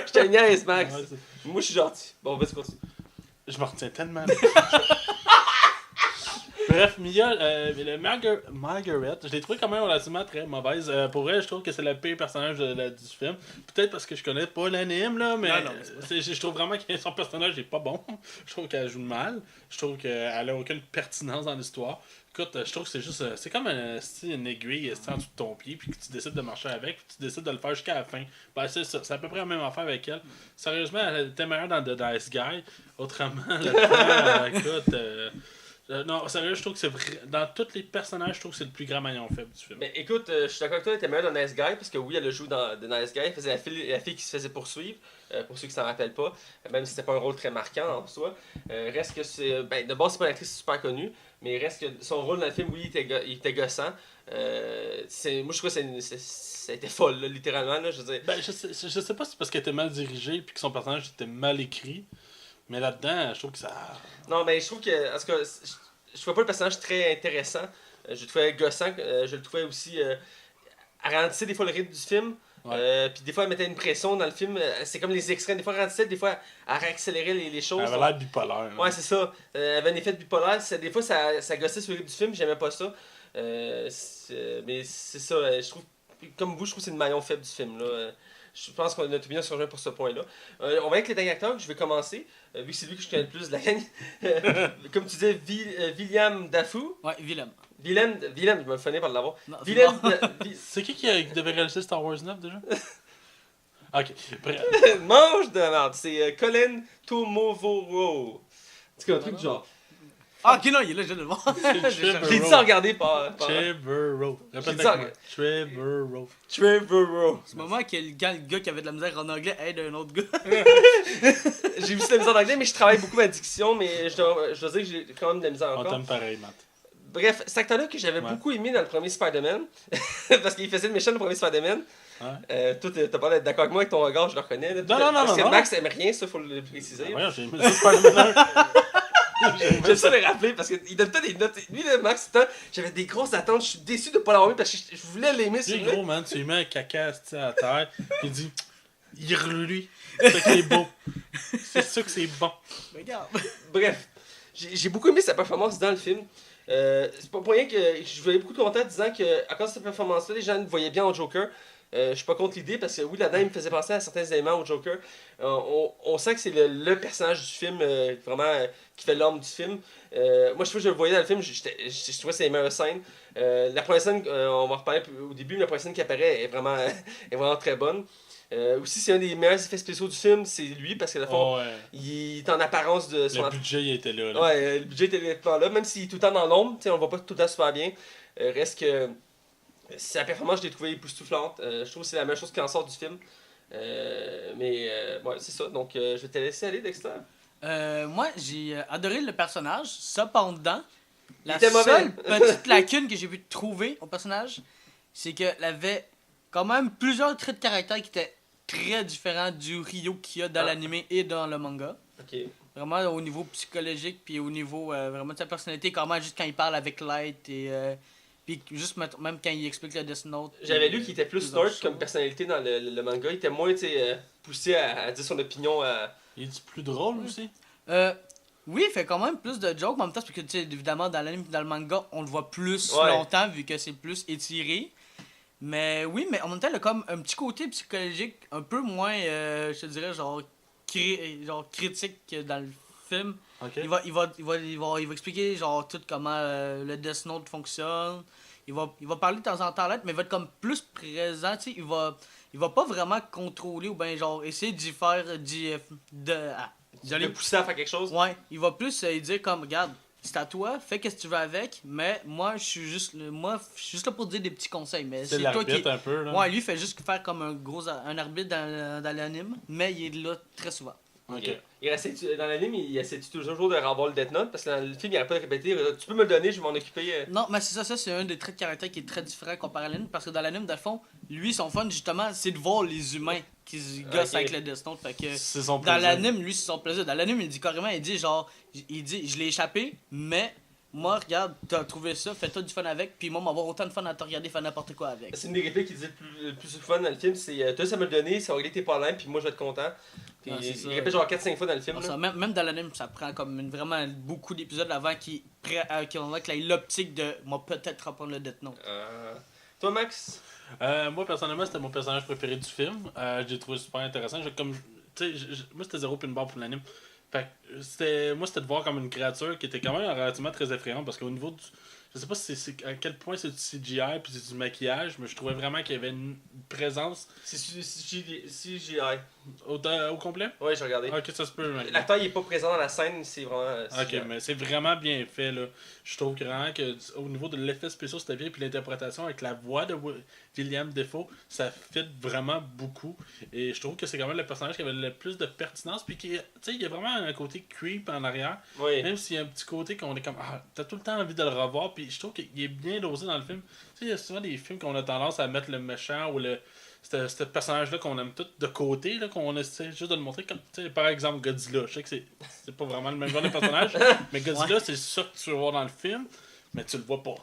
S1: Je te niaise, Max.
S2: Ouais, c'est-
S1: Moi, je suis gentil. Bon, vas-y, continue.
S2: Je me retiens tellement. Bref, Mia, Margaret, je l'ai trouvé quand même relativement très mauvaise. Pour elle, je trouve que c'est le pire personnage du film. Peut-être parce que je connais pas l'anime, là, mais
S3: Non, mais
S2: je trouve vraiment que son personnage est pas bon. Je trouve qu'elle joue mal. Je trouve qu'elle a aucune pertinence dans l'histoire. Écoute, je trouve que c'est juste. C'est comme une aiguille en dessous de ton pied, puis que tu décides de marcher avec, puis tu décides de le faire jusqu'à la fin. Ben, c'est ça. C'est à peu près la même affaire avec elle. Sérieusement, elle était meilleure dans The Nice Guy. Autrement, écoute. Non, sérieux, je trouve que c'est vrai. Dans tous les personnages, je trouve que c'est le plus grand maillon faible du film.
S1: Mais écoute, je suis d'accord avec toi, elle était meilleure dans Nice Guy, parce que oui, elle a joué dans The Nice Guy, elle faisait la fille qui se faisait poursuivre, pour ceux qui s'en rappellent pas, même si c'était pas un rôle très marquant en soi. Reste que c'est. Ben, de base, c'est pas une actrice super connue, mais reste que son rôle dans le film, oui, il était gossant. Moi, je trouve que ça a été folle, là, littéralement, là, je veux dire.
S2: Ben, je sais pas si c'est parce qu'elle était mal dirigée puis que son personnage était mal écrit, mais là-dedans, je trouve que ça.
S1: Non, mais je trouve que. En tout cas, je trouvais pas le personnage très intéressant. Je le trouvais gossant. Je le trouvais aussi. Elle ralentissait des fois le rythme du film.
S2: Ouais.
S1: Puis des fois, elle mettait une pression dans le film. C'est comme les extrêmes. Des fois, elle ralentissait, des fois, elle réaccélérait les choses.
S2: Elle avait l'air bipolaire.
S1: Ouais, c'est ça. Elle avait un effet de bipolaire. Des fois, ça gossait sur le rythme du film. J'aimais pas ça. Mais c'est ça. Je trouve. Comme vous, je trouve que c'est le maillon faible du film. Là. Je pense qu'on a notre opinion sur pour ce point-là. On va avec les derniers acteurs. Je vais commencer. Vu que c'est lui que je connais le plus de la gang. Comme tu disais, William Dafoe.
S3: Ouais, Willem.
S1: Willem, je me fonnais par l'avoir.
S3: Non, c'est
S1: Willem.
S3: bon.
S2: C'est qui devait réaliser Star Wars 9 déjà? Ok, bref.
S1: Mange de merde. C'est Colin Tomovoro. C'est un truc du genre.
S3: Ah, ok, non, il est là, je viens de le voir.
S1: J'ai dit ça à regarder par.
S2: Trevorrow.
S1: J'ai
S2: Répète
S1: dit ça.
S2: avec moi. Trevorrow.
S1: Trevorrow.
S3: C'est le moment que le gars qui avait de la misère en anglais aide un autre gars.
S1: J'ai vu ça la misère en anglais, mais je travaille beaucoup ma diction, mais je dois dire que j'ai quand même de la misère
S2: On
S1: encore.
S2: t'aime pareil, Matt.
S1: Bref, cet acteur-là que j'avais
S2: Ouais.
S1: beaucoup aimé dans le premier Spider-Man, parce qu'il faisait le méchant dans le premier Spider-man.
S2: Ouais.
S1: Toi, t'as pas l'air d'accord avec moi avec ton regard, je le reconnais. Là.
S2: Non,
S1: Parce que
S2: non.
S1: Max aime rien, ça, faut le préciser.
S2: Voyons, j'ai aimé ça, Spider-Man 1.
S1: J'aime ça le rappeler parce qu'il donne pas des notes. Lui, le Max, j'avais des grosses attentes. Je suis déçu de pas l'avoir vu parce que je voulais l'aimer.
S2: C'est
S1: celui-là.
S2: gros, man. Tu lui mets un caca à la terre, puis il dit il lui. C'est ça qui est beau. C'est ça que c'est bon.
S3: Regarde.
S1: Bref, j'ai beaucoup aimé sa performance dans le film. C'est pas pour rien que je voyais beaucoup de commentaires disant que à cause de cette performance-là, les gens le voyaient bien en Joker. Je suis pas contre l'idée parce que oui, là-dedans, il me faisait penser à certains éléments au Joker. On sent que c'est le personnage du film vraiment qui fait l'homme du film. Moi, je le voyais dans le film, je trouvais que c'est les meilleures scènes. La première scène, on va en reparler au début, mais la première scène qui apparaît est vraiment très bonne. Aussi, c'est un des meilleurs effets spéciaux du film, c'est lui parce que le fond,
S2: Oh, ouais.
S1: il est en apparence de son.
S2: Le budget, il était là.
S1: Ouais, le budget était pas là, même s'il est tout le temps dans l'ombre, on le voit pas tout le temps super bien. Reste que sa performance, je l'ai trouvée époustouflante. Je trouve que c'est la meilleure chose qui en sort du film. Ouais, c'est ça. Donc, je vais te laisser aller, Dexter.
S3: Moi, j'ai adoré le personnage. Cependant, la
S1: était mauvais.
S3: seule petite lacune que j'ai pu trouver au personnage, c'est qu'elle avait quand même plusieurs traits de caractère qui étaient très différents du Ryo qu'il y a dans
S1: Ah.
S3: l'anime et dans le manga.
S1: Ok.
S3: Vraiment au niveau psychologique, puis au niveau vraiment de sa personnalité, comment juste quand il parle avec Light et. Puis juste même quand il explique le Death Note.
S1: J'avais lu qu'il était plus
S3: plusieurs
S1: snort comme
S3: choses.
S1: personnalité dans le manga. Il était moins poussé à dire son opinion.
S2: Il est plus drôle aussi?
S3: Oui, il fait quand même plus de jokes, mais en même temps, c'est parce que, tu sais, évidemment, dans l'anime et dans le manga, on le voit plus
S1: Ouais.
S3: longtemps, vu que c'est plus étiré. Mais oui, mais en même temps, il a comme un petit côté psychologique un peu moins, je te dirais, genre critique que dans le film.
S2: Ok.
S3: Il va expliquer, genre, tout comment le Death Note fonctionne. Il va parler de temps en temps, mais il va être comme plus présent, tu sais, il va pas vraiment contrôler ou bien, genre, essayer d'y faire,
S1: De pousser à faire quelque chose.
S3: Ouais, il va plus dire comme, regarde, c'est à toi, fais ce que tu veux avec, mais moi, je suis juste là pour te dire des petits conseils. Mais
S2: C'est
S3: c'est toi qui.
S2: l'arbitre un peu, là.
S3: Ouais, lui, il fait juste faire comme un arbitre dans l'anime, mais il est là très souvent.
S2: Ok.
S1: Dans l'anime, il essaie toujours de revoir le Death Note parce que dans le film, il n'arrête pas de répéter tu peux me le donner, je vais m'en occuper.
S3: Non, mais c'est ça, c'est un des traits de caractère qui est très différent comparé à l'anime, parce que dans l'anime, dans le fond, lui, son fun, justement, c'est de voir les humains qui se gosse avec le Death Note. Fait que
S2: C'est son
S3: dans
S2: plaisir.
S3: l'anime, lui, c'est son plaisir. Dans l'anime, il dit carrément, il dit genre, je l'ai échappé, mais moi, regarde, t'as trouvé ça, fais-toi du fun avec, puis moi, m'avoir autant de fun à te regarder faire n'importe quoi avec.
S1: C'est une des répliques qui dit le plus fun dans le film, c'est toi ça me le donner, ça va régler tes problèmes, puis moi je vais être content. Puis
S3: Ah, c'est
S1: il
S3: ça.
S1: répète genre 4-5 fois dans le film.
S3: Alors,
S1: là.
S3: ça, même dans l'anime, ça prend comme vraiment beaucoup d'épisodes avant qu'il ait l'optique de moi peut-être reprendre le Death Note.
S1: Toi Max?
S2: Moi, personnellement, c'était mon personnage préféré du film. J'ai trouvé super intéressant. Moi, c'était zéro pin bar pour l'anime. Fait que c'était de voir comme une créature qui était quand même relativement très effrayante parce qu'au niveau du. Je sais pas à quel point c'est du CGI puis c'est du maquillage, mais je trouvais vraiment qu'il y avait une présence.
S1: C'est CGI.
S2: Au complet?
S1: Ouais, j'ai regardé.
S2: Ok, ça se peut.
S1: L'acteur il est pas présent dans la scène, c'est vraiment.
S2: Ok, mais c'est vraiment bien fait là. Je trouve vraiment que au niveau de l'effet spécial c'était bien, puis l'interprétation avec la voix de William Dafoe, ça fit vraiment beaucoup. Et je trouve que c'est quand même le personnage qui avait le plus de pertinence, puis qui, il y a vraiment un côté creep en arrière.
S1: Oui.
S2: Même s'il y a un petit côté qu'on est comme t'as tout le temps envie de le revoir, puis je trouve qu'il est bien dosé dans le film. Il y a souvent des films qu'on a tendance à mettre le méchant ou ce personnage-là qu'on aime tout de côté, là, qu'on essaie juste de le montrer comme, par exemple, Godzilla. Je sais que c'est pas vraiment le même genre de personnage, mais Godzilla, c'est ça que tu veux voir dans le film, mais tu le vois pas.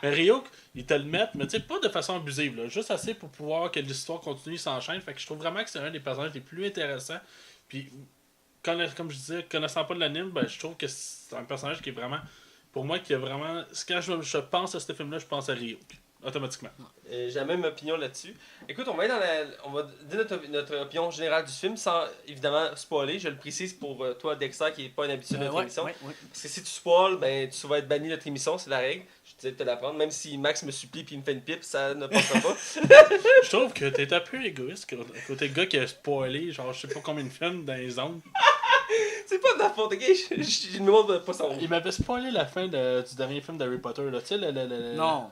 S2: Mais Ryuk, ils te le mettent, mais pas de façon abusive, là, juste assez pour pouvoir que l'histoire continue, s'enchaîne. Fait que je trouve vraiment que c'est un des personnages les plus intéressants. Puis, comme je disais, connaissant pas de l'anime, ben, je trouve que c'est un personnage qui est vraiment, pour moi, qui a vraiment. Quand je pense à ce film-là, je pense à Ryuk. Automatiquement.
S1: J'ai la même opinion là-dessus. Écoute, on va dire notre opinion générale du film sans évidemment spoiler. Je le précise pour toi, Dexter, qui n'est pas un habitué de notre émission.
S3: Ouais.
S1: Parce que si tu spoil, ben, tu vas être banni de notre émission, c'est la règle. Je disais de te l'apprendre. Même si Max me supplie et il me fait une pipe, ça ne passera pas.
S2: Je trouve que t'es un peu égoïste côté gars qui a spoilé, genre, je sais pas combien de films dans les ondes.
S1: C'est pas de la faute, ok? Je me demande pas son.
S2: Il m'avait spoilé la fin du dernier film d'Harry Potter, là. Tu sais,
S3: Non.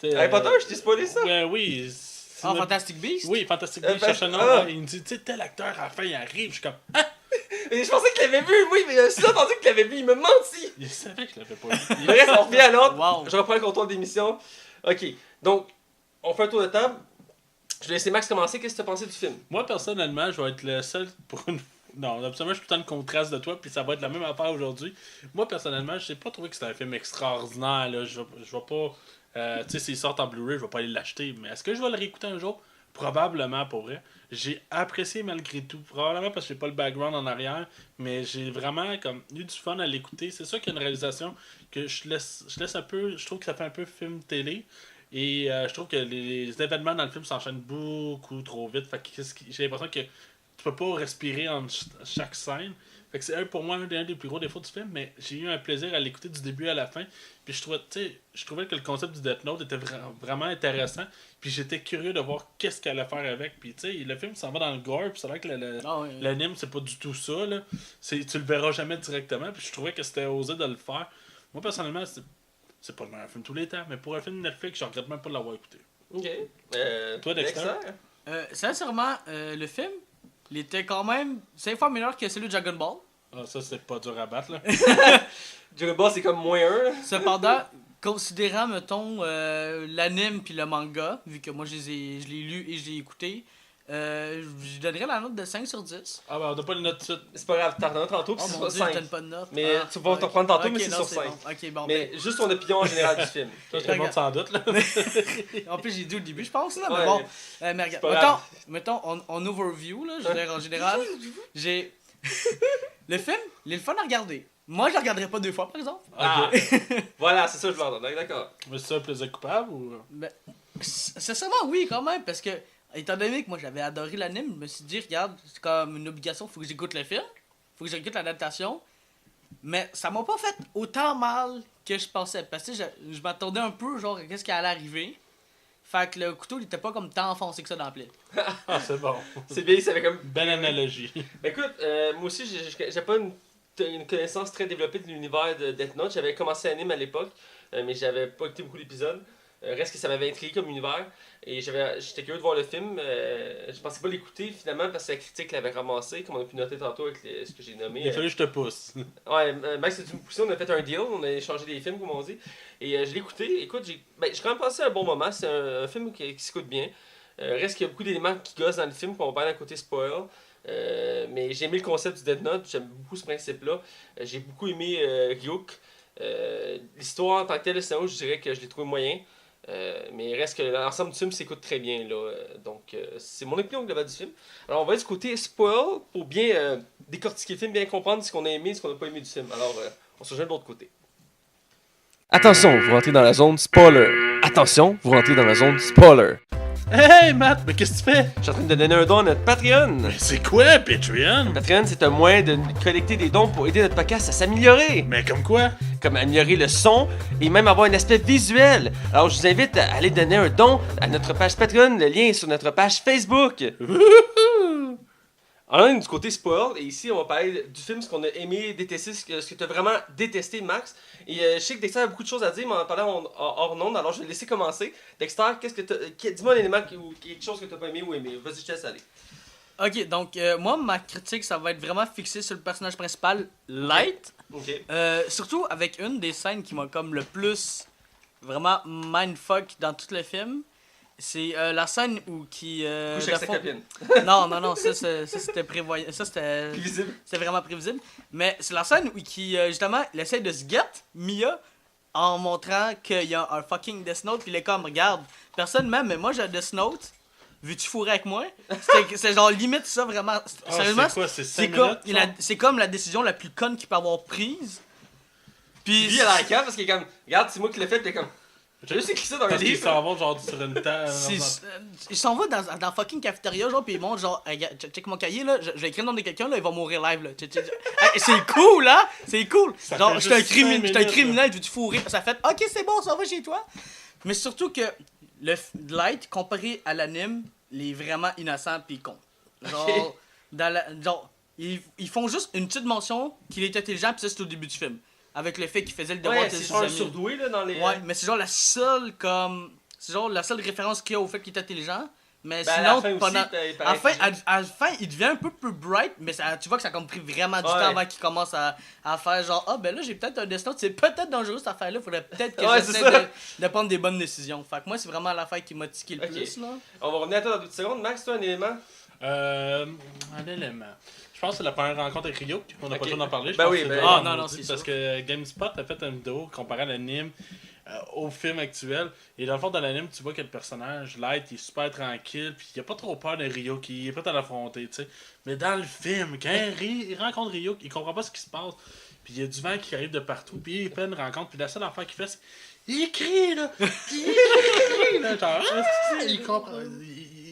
S1: Harry Potter, je t'ai spoilé ça?
S2: Oui.
S3: Fantastic Beast?
S2: Oui, Fantastic Beast, cherche un nom. Il me dit, tu sais, tel acteur à la fin, il arrive. Je suis comme,
S1: Mais je pensais qu'il l'avait vu, oui, mais j'ai entendu qu'il l'avait vu, il me mentit!
S2: Il savait que je l'avais pas vu.
S1: Le reste, on revient à l'autre.
S3: Wow.
S1: Je reprends le contrôle d'émission. Ok, donc, on fait un tour de table. Je vais laisser Max commencer. Qu'est-ce que tu as pensé du film?
S2: Moi, personnellement, je vais être le seul pour une. Non, absolument, je suis tout le temps le contraste de toi, puis ça va être la même affaire aujourd'hui. Moi, personnellement, je n'ai pas trouvé que c'était un film extraordinaire. Là. Je vais pas. Tu sais, s'il sort en Blu-ray, je vais pas aller l'acheter. Mais est-ce que je vais le réécouter un jour? Probablement, pour vrai. J'ai apprécié malgré tout. Probablement parce que j'ai pas le background en arrière. Mais j'ai vraiment eu du fun à l'écouter. C'est sûr qu'il y a une réalisation que je laisse un peu. Je trouve que ça fait un peu film télé. Et je trouve que les événements dans le film s'enchaînent beaucoup trop vite. Fait que j'ai l'impression que tu peux pas respirer en chaque scène. Fait que c'est pour moi un des plus gros défauts du film, mais j'ai eu un plaisir à l'écouter du début à la fin. Puis je trouvais que le concept du Death Note était vraiment intéressant. Puis j'étais curieux de voir qu'est-ce qu'elle allait faire avec. Puis le film s'en va dans le gore, puis c'est vrai que l'anime c'est pas du tout ça. Là. Tu le verras jamais directement. Puis je trouvais que c'était osé de le faire. Moi personnellement, c'est pas le meilleur film de tous les temps, mais pour un film Netflix, je regrette même pas de l'avoir écouté.
S1: Ok.
S2: Toi, Dexter?
S3: Sincèrement, le film, il était quand même 5 fois meilleur que celui de Dragon Ball.
S2: Ah, ça, c'est pas dur à battre, là.
S1: Dragon Ball, c'est comme moins 1.
S3: Cependant, considérant, mettons, l'anime puis le manga, vu que moi je l'ai lu et je l'ai écouté, je donnerais la note de 5 sur 10.
S2: Ah, ben, on n'a pas de note tout de suite.
S1: C'est pas grave, t'en as tantôt, puis
S3: Oh
S1: c'est
S3: mon
S1: sur
S3: dieu, je
S1: 5.
S3: donne pas de note.
S1: Mais tu vas t'en prendre tantôt, mais c'est
S3: non,
S1: sur 5.
S3: Bon. Ok, bon,
S1: Mais juste ton opinion en général du film.
S2: Toi, tout le monde s'en doute, là.
S3: en plus, j'ai dit au début, je pense, là,
S1: Ouais,
S3: mais bon. Mais
S1: pas
S3: regarde,
S1: grave.
S3: mettons en overview, là, je veux dire, en général, j'ai. Le film, il est le fun à regarder. Moi, je le regarderai pas 2 fois, par exemple.
S1: Ah, voilà, c'est ça que je veux entendre. D'accord.
S2: Mais c'est ça un plaisir coupable ou.
S3: Mais, sincèrement, oui, quand même, parce que, étant donné que moi, j'avais adoré l'anime, je me suis dit, regarde, c'est comme une obligation, faut que j'écoute le film, faut que j'écoute l'adaptation. Mais ça m'a pas fait autant mal que je pensais, parce que je m'attendais un peu, genre, qu'est-ce qui allait arriver. Fait que le couteau, il était pas comme tant enfoncé que ça dans la plaie.
S2: Ah, c'est bon.
S1: C'est bien, ça fait comme.
S2: Belle analogie.
S1: Ben écoute, moi aussi, j'ai pas une connaissance très développée de l'univers de Death Note. J'avais commencé l'anime à l'époque, mais j'avais pas écouté beaucoup d'épisodes. Reste que ça m'avait intrigué comme univers. Et j'étais curieux de voir le film. Je pensais pas l'écouter finalement parce que la critique l'avait ramassé, comme on a pu noter tantôt avec ce que j'ai nommé.
S2: Il a fallu que je te pousse.
S1: Ouais, Max, tu me poussé, on a fait un deal, on a échangé des films, comme on dit. Et je l'ai écouté. Écoute, j'ai quand même passé un bon moment. C'est un film qui s'écoute bien. Reste qu'il y a beaucoup d'éléments qui gossent dans le film, qu'on va parler d'un côté spoil. Mais j'ai aimé le concept du Death Note, j'aime beaucoup ce principe-là. J'ai beaucoup aimé Ryuk. L'histoire en tant que telle, le scénario, je dirais que je l'ai trouvé moyen. Mais il reste que l'ensemble du film s'écoute très bien. Là. Donc, c'est mon opinion globale du film. Alors, on va être du côté spoil pour bien décortiquer le film, bien comprendre ce qu'on a aimé et ce qu'on n'a pas aimé du film. Alors, on se rejoint de l'autre côté. Attention, vous rentrez dans la zone spoiler. Attention, vous rentrez dans la zone spoiler.
S2: Hey Matt, mais qu'est-ce que tu fais?
S1: Je suis en train de donner un don à notre Patreon.
S2: Mais c'est quoi Patreon?
S1: Patreon, c'est un moyen de collecter des dons pour aider notre podcast à s'améliorer.
S2: Mais comme quoi?
S1: Comme améliorer le son et même avoir un aspect visuel. Alors, je vous invite à aller donner un don à notre page Patreon. Le lien est sur notre page Facebook. Alors, on est du côté spoil, et ici, on va parler du film, ce qu'on a aimé, détesté, ce que tu as vraiment détesté, Max. Et je sais que Dexter a beaucoup de choses à dire, mais on en parlait hors onde, alors je vais le laisser commencer. Dexter, dis-moi un élément ou quelque chose que tu n'as pas aimé ou aimé. Vas-y, je te laisse aller.
S3: Ok, donc moi, ma critique, ça va être vraiment fixée sur le personnage principal, Light.
S1: Ok.
S3: Surtout avec une des scènes qui m'a comme le plus vraiment mindfuck dans tout le film. C'est la scène où qui...
S1: Couche avec sa copine.
S3: Non, ça c'était prévoyant. Ça c'était...
S1: Prévisible.
S3: C'était vraiment prévisible. Mais c'est la scène où qui, justement, il essaie de se get Mia en montrant qu'il y a un fucking Death Note. Puis il est comme, regarde, personne même, mais moi j'ai un Death Note. Veux-tu fourrer avec moi? C'est genre limite ça vraiment. Sérieusement,
S2: c'est quoi? C'est 5 minutes?
S3: c'est comme la décision la plus conne qu'il peut avoir prise. Puis
S1: Lui, il a la cave parce qu'il est comme, regarde, c'est moi qui l'ai fait, puis il est comme, j'ai juste écrit ça dans le
S2: Parce qu'ils
S1: livre.
S2: s'en vont genre sur une table.
S3: il s'en va dans fucking cafétéria, genre, pis il montre, genre, hey, check mon cahier, là, je vais écrire le nom de quelqu'un, là, il va mourir live, là. Hey, c'est cool, hein? C'est cool!
S2: Ça
S3: Genre,
S2: fait
S3: j'étais un,
S2: juste 5 minutes,
S3: criminel, veux-tu fourrer? Ça fait, ok, c'est bon, ça va chez toi. Mais surtout que le Light, comparé à l'anime, il est vraiment innocent pis con. Genre, genre ils font juste une petite mention qu'il est intelligent, pis ça, c'est au début du film. Avec le fait qu'il faisait le devoir
S1: Ouais,
S3: de
S1: c'est
S3: ses
S1: genre un
S3: amis.
S1: surdoué, là, dans les...
S3: Ouais, mais c'est genre la seule comme. C'est genre la seule référence qu'il y a au fait qu'il est intelligent. Mais
S1: Ben, à
S3: sinon,
S1: la fin
S3: pendant.
S1: aussi, il paraît
S3: À la fin, il devient un peu plus bright, mais ça, tu vois que ça a comme pris vraiment du
S1: Ouais.
S3: temps avant qu'il commence à faire genre, ah ben là j'ai peut-être un Death Note, c'est peut-être dangereux cette affaire-là, faudrait peut-être que
S1: Ouais,
S3: j'essaie
S1: c'est ça.
S3: de prendre des bonnes décisions. Fait que moi, c'est vraiment l'affaire qui m'a tiqué le
S1: Ok.
S3: plus, là.
S1: On va revenir à toi dans 2 secondes. Max, toi, un élément?
S2: Un élément. Je pense que c'est la première rencontre avec Ryuk. On n'a
S1: Ok.
S2: pas le temps d'en parler.
S1: Ben
S2: Je pense
S1: oui,
S2: que c'est
S1: ben-
S2: vraiment
S3: Ah, non,
S2: maudit,
S3: c'est
S2: parce
S3: sûr.
S2: que GameSpot a fait une vidéo comparant l'anime au film actuel. Et dans le fond, dans l'anime, tu vois que le personnage, Light, il est super tranquille. Puis il a pas trop peur de Ryuk. Il est prêt à l'affronter, tu sais. Mais dans le film, quand il rencontre Ryuk, il comprend pas ce qui se passe. Puis il y a du vent qui arrive de partout. Puis il fait une rencontre. Puis la seule affaire qu'il fait, c'est. Il crie, là! Il crie, là! Genre, il comprend.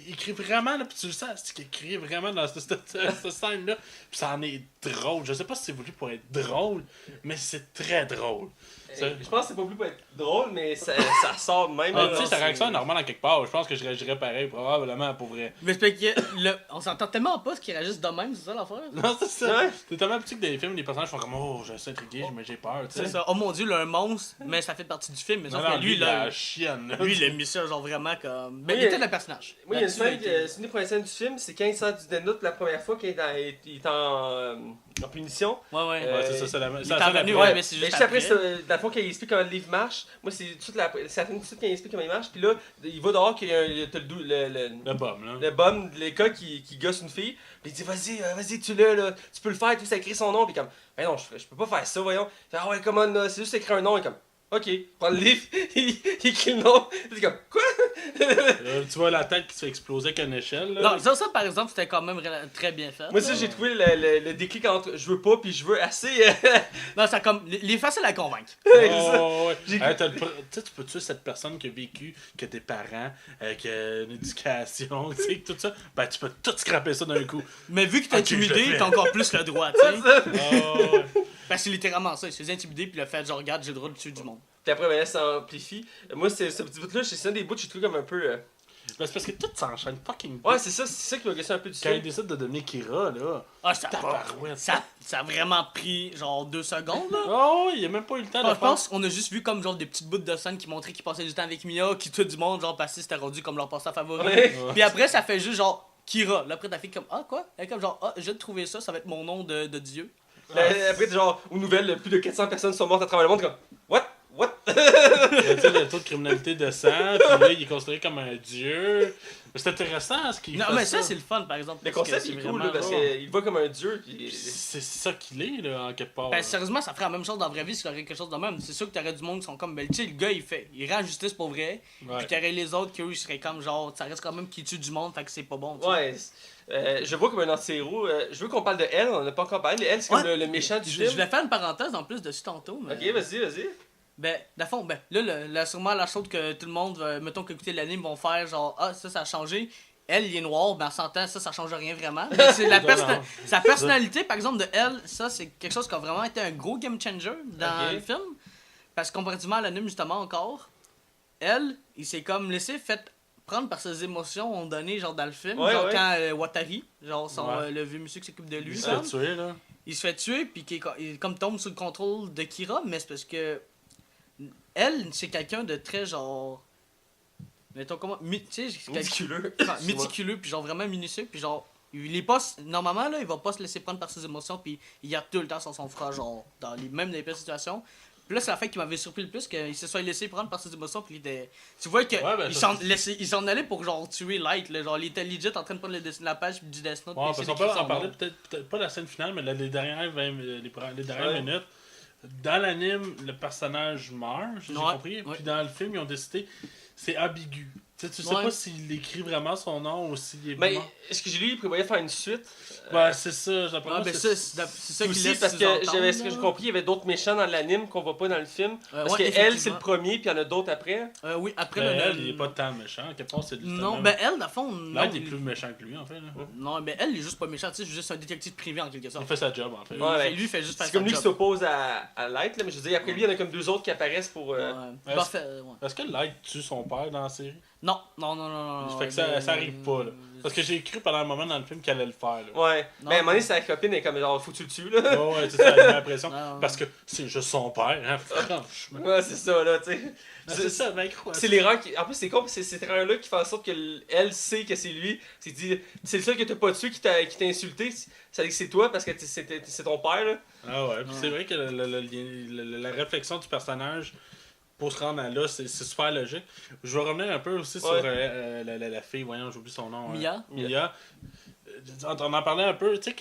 S2: Il crie vraiment, là, puis tu le sens, c'est qu'il crie vraiment dans cette scène-là. Puis ça en est drôle. Je sais pas si c'est voulu pour être drôle, mais c'est très drôle.
S1: Je pense que c'est pas voulu pour être drôle, mais ça sort de même.
S2: Ah,
S1: là,
S2: tu sais, ça
S1: c'est-
S2: réaction est normale en quelque part. Je pense que je réagirais pareil, probablement, pour vrai.
S3: Mais c'est parce que on s'entend tellement pas ce qu'il réagisse de même, c'est ça l'affaire?
S2: Non, c'est ça.
S1: Ouais.
S2: C'est tellement petit que dans les films, les personnages font comme, oh, je suis intrigué, mais j'ai peur, tu
S3: C'est
S2: sais.
S3: ça. Oh mon dieu, là, un monstre, mais ça fait partie du film. Mais
S2: Non,
S3: sauf
S2: non,
S3: que lui, là.
S2: la chienne, là.
S3: Lui, il a mis ça, genre vraiment comme. Ben,
S1: Oui,
S3: il était le personnage.
S1: Moi, il y a une
S3: Là-dessus,
S1: scène,
S3: il était-
S1: c'est une des premières scènes du film, c'est quand il sort du Death Note la première fois, quand il est en punition.
S3: Ouais, ouais.
S2: Ouais, c'est ça, c'est la
S3: il
S2: c'est
S3: est
S2: la
S3: revenu,
S2: scène
S3: ouais,
S2: après.
S3: mais c'est
S1: Mais
S3: juste
S1: juste après,
S3: après.
S1: dans le fond, quand il explique comment le livre marche, moi, c'est la fin de suite quand il explique comment il marche, puis là, il va dehors, qu'il y a t'as
S2: Le bum, là.
S1: le bum de l'école qui gosse une fille, puis il dit vas-y, tu l'as, là, tu peux le faire, tout ça, écrit son nom, puis comme, ben non, je peux pas faire ça, voyons. Il fait, ah ouais, comment, là, c'est juste écrire un nom, et comme, ok, prends le livre, il écrit le nom, c'est comme, quoi?
S2: Tu vois la tête qui se fait exploser avec une échelle, là.
S3: Non, ça, par exemple, c'était quand même très bien fait.
S1: Moi, ça, j'ai trouvé le déclic entre je veux pas, puis je veux assez.
S3: Non, ça comme. Il est facile à convaincre.
S1: C'est ça.
S2: Oh, ouais.
S1: J'ai-
S2: Hey, tu sais, tu peux tuer cette personne qui a vécu, que tes parents, qui a une éducation, tu sais, tout ça. Ben, tu peux tout scraper ça d'un coup.
S3: Mais vu que t'es
S2: Ok, je le
S3: intimidé,
S2: fais.
S3: t'as encore plus le droit, tu sais.
S2: Oh, ouais.
S3: Parce que c'est littéralement ça. Il se faisait intimider, puis il a fait genre, regarde, j'ai le droit de tuer du monde.
S1: Puis après, ben, ça amplifie. Moi, c'est ce petit bout-là, c'est un des bouts que j'ai trouvé comme un peu.
S2: Ben, c'est parce que tout s'enchaîne fucking
S1: Ouais, c'est ça qui m'a gossé un peu du
S2: Quand il
S1: film.
S2: décide de devenir Kira, là.
S3: Ah, ça a
S2: Tabarouette.
S3: ça a vraiment pris genre 2 secondes, là.
S2: Oh, il a même pas eu le temps
S3: Enfin,
S2: de
S3: je
S2: faire.
S3: pense qu'on a juste vu comme genre des petites bouts de scène qui montraient qu'ils passaient du temps avec Mia, qui tout du monde, genre, passé, c'était rendu comme leur passe-temps favori.
S1: Ouais.
S3: Puis après, ça fait juste genre Kira. Là, après, ta fille comme, ah, quoi? Elle est comme genre, ah, je viens de trouver ça, ça va être mon nom de Dieu.
S1: Après, genre, aux nouvelles, plus de 400 personnes sont mortes à travers le monde, comme. What?
S2: Le taux de criminalité descend, puis là, il est considéré comme un dieu. C'est intéressant ce qu'il fait.
S3: Non, mais ça, c'est le fun, par exemple.
S1: Le concept est cool, là, parce qu'il le voit comme un dieu. Puis...
S2: C'est ça qu'il est, là, en quelque part.
S3: Ben, sérieusement, ça ferait la même chose dans la vraie vie si t'aurais quelque chose de même. C'est sûr que t'aurais du monde qui sont comme, ben, tu sais, le gars, il rend justice pour vrai.
S2: Ouais.
S3: Puis t'aurais les autres qui, eux, ils seraient comme, genre, ça reste quand même qui tue du monde, fait que c'est pas bon. T'sais.
S1: Ouais. Je vois comme un anti-héros. Je veux qu'on parle de Elle, on n'a pas encore parlé, mais Elle, c'est comme le méchant du film.
S3: Je voulais faire une parenthèse en plus dessus tantôt. Mais...
S1: Ok, vas-y.
S3: Ben, dans ben, là, sûrement la chose que tout le monde, mettons qu'écouter l'anime, vont faire, genre, ah, ça a changé. Elle, il est noir, ben, en s'entend, ça change rien vraiment. Mais c'est sa personnalité, par exemple, de Elle, ça, c'est quelque chose qui a vraiment été un gros game changer dans le film. Parce que comparativement à l'anime, justement, encore, Elle, il s'est comme laissé prendre par ses émotions, on donné, genre, dans le film. Quand Watari, genre, le vieux monsieur qui s'occupe de lui,
S2: il se fait tuer, là.
S3: Il se fait tuer, puis il comme tombe sous le contrôle de Kira, mais c'est parce que Elle, c'est quelqu'un de très, genre... Mettons comment... Méticuleux, puis genre vraiment minutieux, puis genre... Il est pas... Normalement, là, il va pas se laisser prendre par ses émotions, puis il garde tout le temps sur son frère, genre, même dans les pires situations. Puis là, c'est la fin qui m'avait surpris le plus, qu'il se soit laissé prendre par ses émotions, puis il était... Tu vois que il s'en allait pour, genre, tuer Light, là, genre, il était legit en train de prendre la page du Death Note.
S2: Ouais, parce qu'on peut en parler peut-être pas la scène finale, mais les dernières minutes. Dans l'anime, le personnage meurt, j'ai compris. Puis dans le film, ils ont décidé, c'est ambigu. Tu sais pas s'il écrit vraiment son nom ou s'il est
S1: mais est-ce que j'ai lu, il prévoyait faire une suite?
S2: Ouais, c'est ça, j'apprends.
S3: C'est ça qui laisse
S1: parce que ce que j'ai compris, il y avait d'autres méchants dans l'anime qu'on voit pas dans le film. Parce que Elle, c'est le premier, puis il y en a d'autres après.
S3: Oui, après
S2: Elle, il est pas tant méchant. Quelque part, c'est
S3: non, ben Elle, dans le fond.
S2: Light est plus méchant que lui, en fait.
S3: Non, mais Elle, il est juste pas méchant. Tu sais, c'est juste un détective privé en quelque sorte.
S2: Il fait sa job, en fait.
S3: Lui, il fait juste faire sa job.
S1: C'est comme lui qui s'oppose à Light, là, mais je veux dire, après lui, il y en a comme deux autres qui apparaissent pour.
S2: Est-ce que Light tue son père dans la série?
S3: Non.
S2: Fait que ça arrive pas, là. Parce que j'ai cru pendant un moment dans le film qu'elle allait le faire, là.
S1: Ouais. Mais à un moment donné, sa copine est comme genre, faut que tu le tues, là.
S2: Ouais, c'est ça, elle a l'impression. Parce que c'est juste son père, hein, franchement.
S1: Ouais, c'est ça, là, tu sais.
S2: C'est ça, mec, quoi.
S1: C'est l'erreur qui. En plus, c'est con, c'est cette erreur-là qui fait en sorte que Elle sait que c'est lui. C'est le seul que t'as pas tué qui t'a insulté. Ça dit que c'est toi parce que c'est ton père, là.
S2: Ah ouais, puis c'est vrai que la réflexion du personnage pour se rendre à là, c'est super logique. Je vais revenir un peu aussi sur la fille, voyons, j'oublie son nom.
S3: Mia.
S2: On en parlait un peu, tu sais,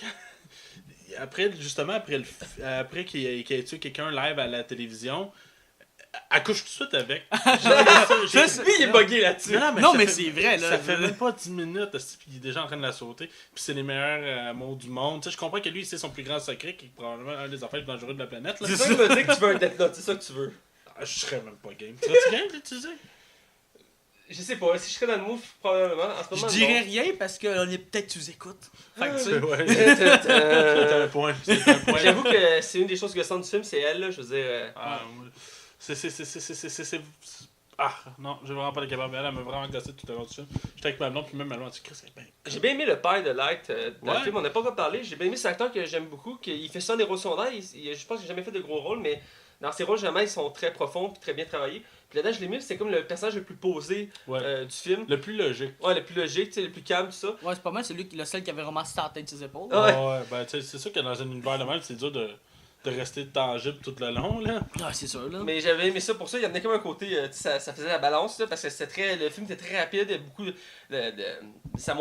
S2: après qu'il ait tué quelqu'un live à la télévision, elle couche tout de suite avec.
S1: Lui, il est bugué là-dessus.
S3: Non, mais c'est vrai, là.
S2: Ça fait même pas 10 minutes, puis il est déjà en train de la sauter. Puis c'est les meilleurs mots du monde. Tu sais, je comprends que lui, c'est son plus grand secret, qui est probablement un des affaires les plus dangereux de la planète.
S1: C'est ça qui me dit que tu veux un Death Note, c'est ça que tu veux.
S2: Je serais même pas game. Tu game d'utiliser?
S1: Je sais pas, si je serais dans le move, probablement. En ce moment,
S3: je dirais rien parce qu'on est peut-être tu écoutes. Fait que tu sais.
S2: Ouais. C'est un point.
S1: J'avoue que c'est une des choses que sent du film, c'est Elle, là. Je veux dire.
S2: Non, j'ai vraiment pas le capable. Elle m'a vraiment glacé tout à l'heure du film. J'étais avec ma blonde, puis même ma blonde, tu sais,
S1: j'ai bien aimé le père de Light dans le film, on n'a pas encore parlé. J'ai bien aimé cet acteur que j'aime beaucoup, qu'il fait ça des rôles secondaires. Je pense qu'il n'a jamais fait de gros rôles, mais dans ses rôles, jamais, ils sont très profonds et très bien travaillés. Puis là-dedans, je l'ai mis, c'est comme le personnage le plus posé du film.
S2: Le plus logique.
S1: Ouais, le plus logique, le plus calme, tout ça.
S3: Ouais, c'est pas mal, c'est lui le seul qui avait vraiment ça à la tête de ses épaules.
S2: Ouais, ben tu sais, c'est sûr que dans un univers de même, c'est dur de rester tangible tout le long, là.
S3: Ah, c'est sûr, là.
S1: Mais j'avais aimé ça pour ça, il y en avait comme un côté, ça faisait la balance, là, parce que le film était très rapide, il y a beaucoup ça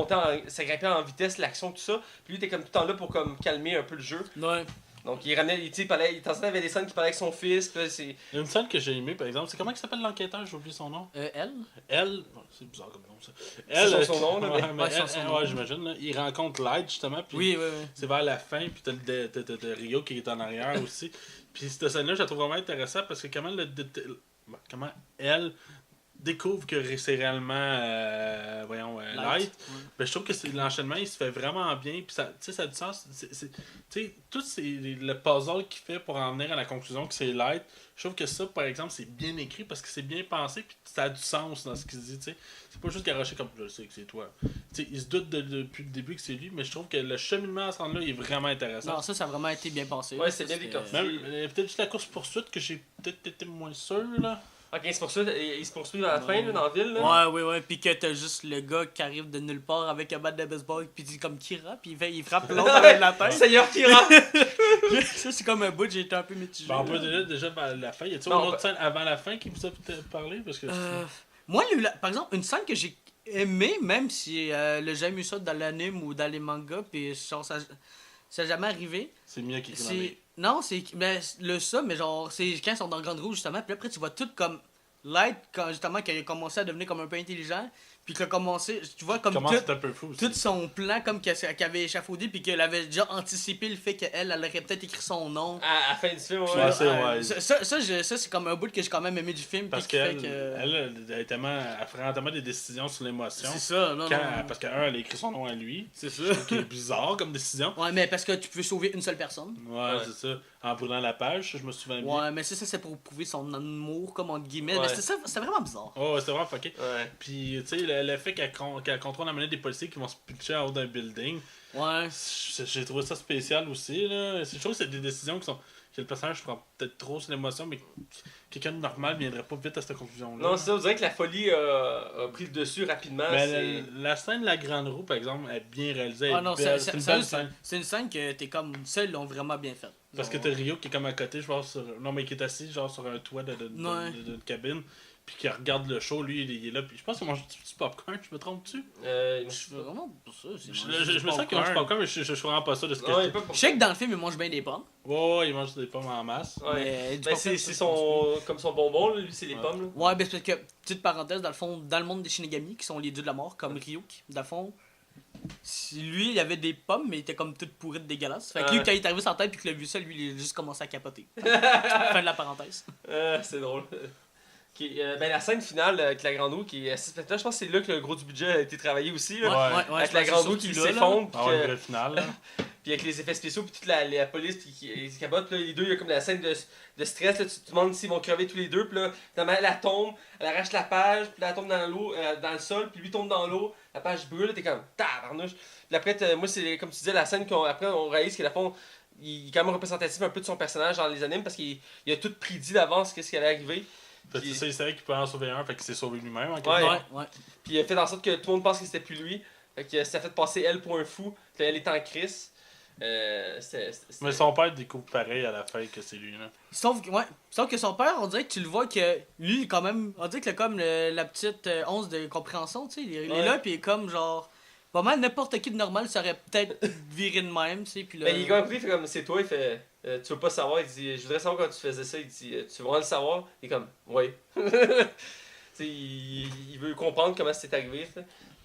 S1: ça grimpait en vitesse, l'action, tout ça. Puis lui, il était comme tout le temps là pour comme calmer un peu le jeu.
S3: Ouais.
S1: Donc il ramenait, il avait des scènes qui parlaient avec son fils, puis là, c'est...
S2: Une scène que j'ai aimée, par exemple, c'est comment il s'appelle l'enquêteur, j'ai oublié son nom.
S3: Elle?
S2: C'est bizarre comme nom, ça.
S1: C'est son nom, là,
S2: ouais, j'imagine, là, il rencontre Light, justement, puis
S3: oui.
S2: c'est vers la fin, puis t'as Rio qui est en arrière aussi. Puis cette scène-là, je la trouve vraiment intéressante, parce que comment elle découvre que c'est réellement Light. Ben, je trouve que l'enchaînement il se fait vraiment bien, puis ça a du sens. Tout le puzzle qu'il fait pour en venir à la conclusion que c'est Light, je trouve que ça, par exemple, c'est bien écrit parce que c'est bien pensé, puis ça a du sens dans ce qu'il dit. T'sais. C'est pas juste garoché comme je sais que c'est toi. T'sais, il se doute depuis le début que c'est lui, mais je trouve que le cheminement à ce rendre-là est vraiment intéressant.
S3: Non, ça a vraiment été bien pensé.
S1: Ouais, c'est bien décortiqué.
S2: Peut-être juste la course-poursuite que j'ai peut-être été moins sûr, là.
S1: Ok, ils se poursuivent à la fin, là, dans la ville. Là.
S3: Ouais. Puis que t'as juste le gars qui arrive de nulle part avec un bat de baseball, puis il dit comme Kira, puis il frappe l'autre avec la tête.
S1: Seigneur Kira!
S3: Ça, c'est comme un bout, j'ai été un peu mitigé.
S2: On peut déjà vers la fin. Y a-t-il une autre scène avant la fin qui vous a parlé? Parce que
S3: moi, par exemple, une scène que j'ai aimée, même si le j'ai jamais eu ça dans l'anime ou dans les mangas, puis genre, ça n'a jamais arrivé.
S2: C'est Mia qui écrit.
S3: Non, c'est ça, mais genre, c'est quand ils sont dans le Grande Roue, justement, puis après, tu vois tout comme Light, quand justement, qu'il a commencé à devenir comme un peu intelligent, puis qu'il a commencé, tu vois, comme tout son plan, comme qu'il avait échafaudé, puis qu'elle avait déjà anticipé le fait qu'elle aurait peut-être écrit son nom.
S1: À la fin du film,
S3: Ça, c'est comme un bout que j'ai quand même aimé du film.
S2: Parce qu'elle elle prend tellement des décisions sur l'émotion.
S3: C'est ça, non.
S2: Parce qu'elle a écrit son nom à lui.
S3: C'est ça.
S2: C'est bizarre comme décision.
S3: Ouais, mais parce que tu peux sauver une seule personne.
S2: Ouais, c'est ça. En brûlant la page, je me souviens bien.
S3: Ouais, mais ça, c'est pour prouver son amour, comme entre guillemets. Mais c'était vraiment bizarre.
S2: Oh, c'était vraiment fucké. Ouais. Puis, tu sais, le fait qu'elle contrôle la monnaie des policiers qui vont se pitcher en haut d'un building.
S3: Ouais.
S2: J'ai trouvé ça spécial aussi, là. Je trouve que c'est des décisions que le personnage prend peut-être trop sur l'émotion, mais quelqu'un de normal viendrait pas vite à cette conclusion-là.
S1: Non, c'est ça, vous dirait que la folie a pris le dessus rapidement.
S2: Mais la scène de la Grande Roue, par exemple, est bien réalisée. C'est une belle scène.
S3: C'est une scène que t'es comme seul, l'ont vraiment bien faite.
S2: Parce que t'as Rio qui est comme à côté, genre non, mais qui est assis genre sur un toit de cabine. Puis qui regarde le show, lui, il est là. Puis je pense qu'il mange du popcorn, je me trompe-tu?
S3: Je suis vraiment pas ça.
S2: Je me sens qu'il mange du popcorn, mais je suis vraiment pas ça de ce que
S3: je sais que dans le film, il mange bien des pommes.
S2: Ouais, il mange des pommes en masse.
S1: Ouais. C'est comme son bonbon, lui, c'est les pommes. Là.
S3: Ouais, ben c'est parce que, petite parenthèse, dans le fond, dans le monde des Shinigami, qui sont les dieux de la mort, comme Ryuk, dans le fond, lui, il avait des pommes, mais il était comme toutes pourrites dégueulasses. Fait que lui, quand il est arrivé sur la tête puis qu'il a vu ça, lui, il a juste commencé à capoter. Fin de la parenthèse.
S1: C'est drôle. La scène finale avec la Grande Roue qui est assez spectaculaire, je pense que c'est là que le gros du budget a été travaillé aussi. Là.
S3: Ouais,
S1: avec la Grande Roue qui s'effondre.
S2: Le final.
S1: Puis avec les effets spéciaux, puis toute la police qui capote. Là, les deux, il y a comme la scène de stress. Là, tu te demandes s'ils vont crever tous les deux. Puis là, elle tombe, elle arrache la page, puis là, elle tombe dans l'eau, dans le sol, puis lui tombe dans l'eau, la page brûle, t'es comme tabarnouche. Puis après, moi, c'est comme tu disais, la scène après on réalise qu'à fond, il est quand même représentatif un peu de son personnage dans les animes parce qu'il a tout prédit d'avance qu'est-ce qui allait arriver.
S2: Puis il savait qu'il pouvait en sauver un, fait qu'il s'est sauvé lui-même en quelque
S3: sorte.
S1: Puis il a fait en sorte que tout le monde pense que c'était plus lui. Fait que ça a fait passer elle pour un fou. Puis elle est en crise.
S2: Mais son père découvre pareil à la fin que c'est lui. Là.
S3: Sauf que son père, on dirait que tu le vois que lui, quand même, on dirait que comme la petite once de compréhension, tu sais, il est là, puis il est comme genre. Pas mal, n'importe qui de normal serait peut-être viré de même, tu sais. Puis là...
S1: il est comme il fait comme c'est toi, il fait. Tu veux pas savoir, il dit je voudrais savoir quand tu faisais ça, il dit tu veux vraiment le savoir, il est comme oui. il veut comprendre comment c'est arrivé.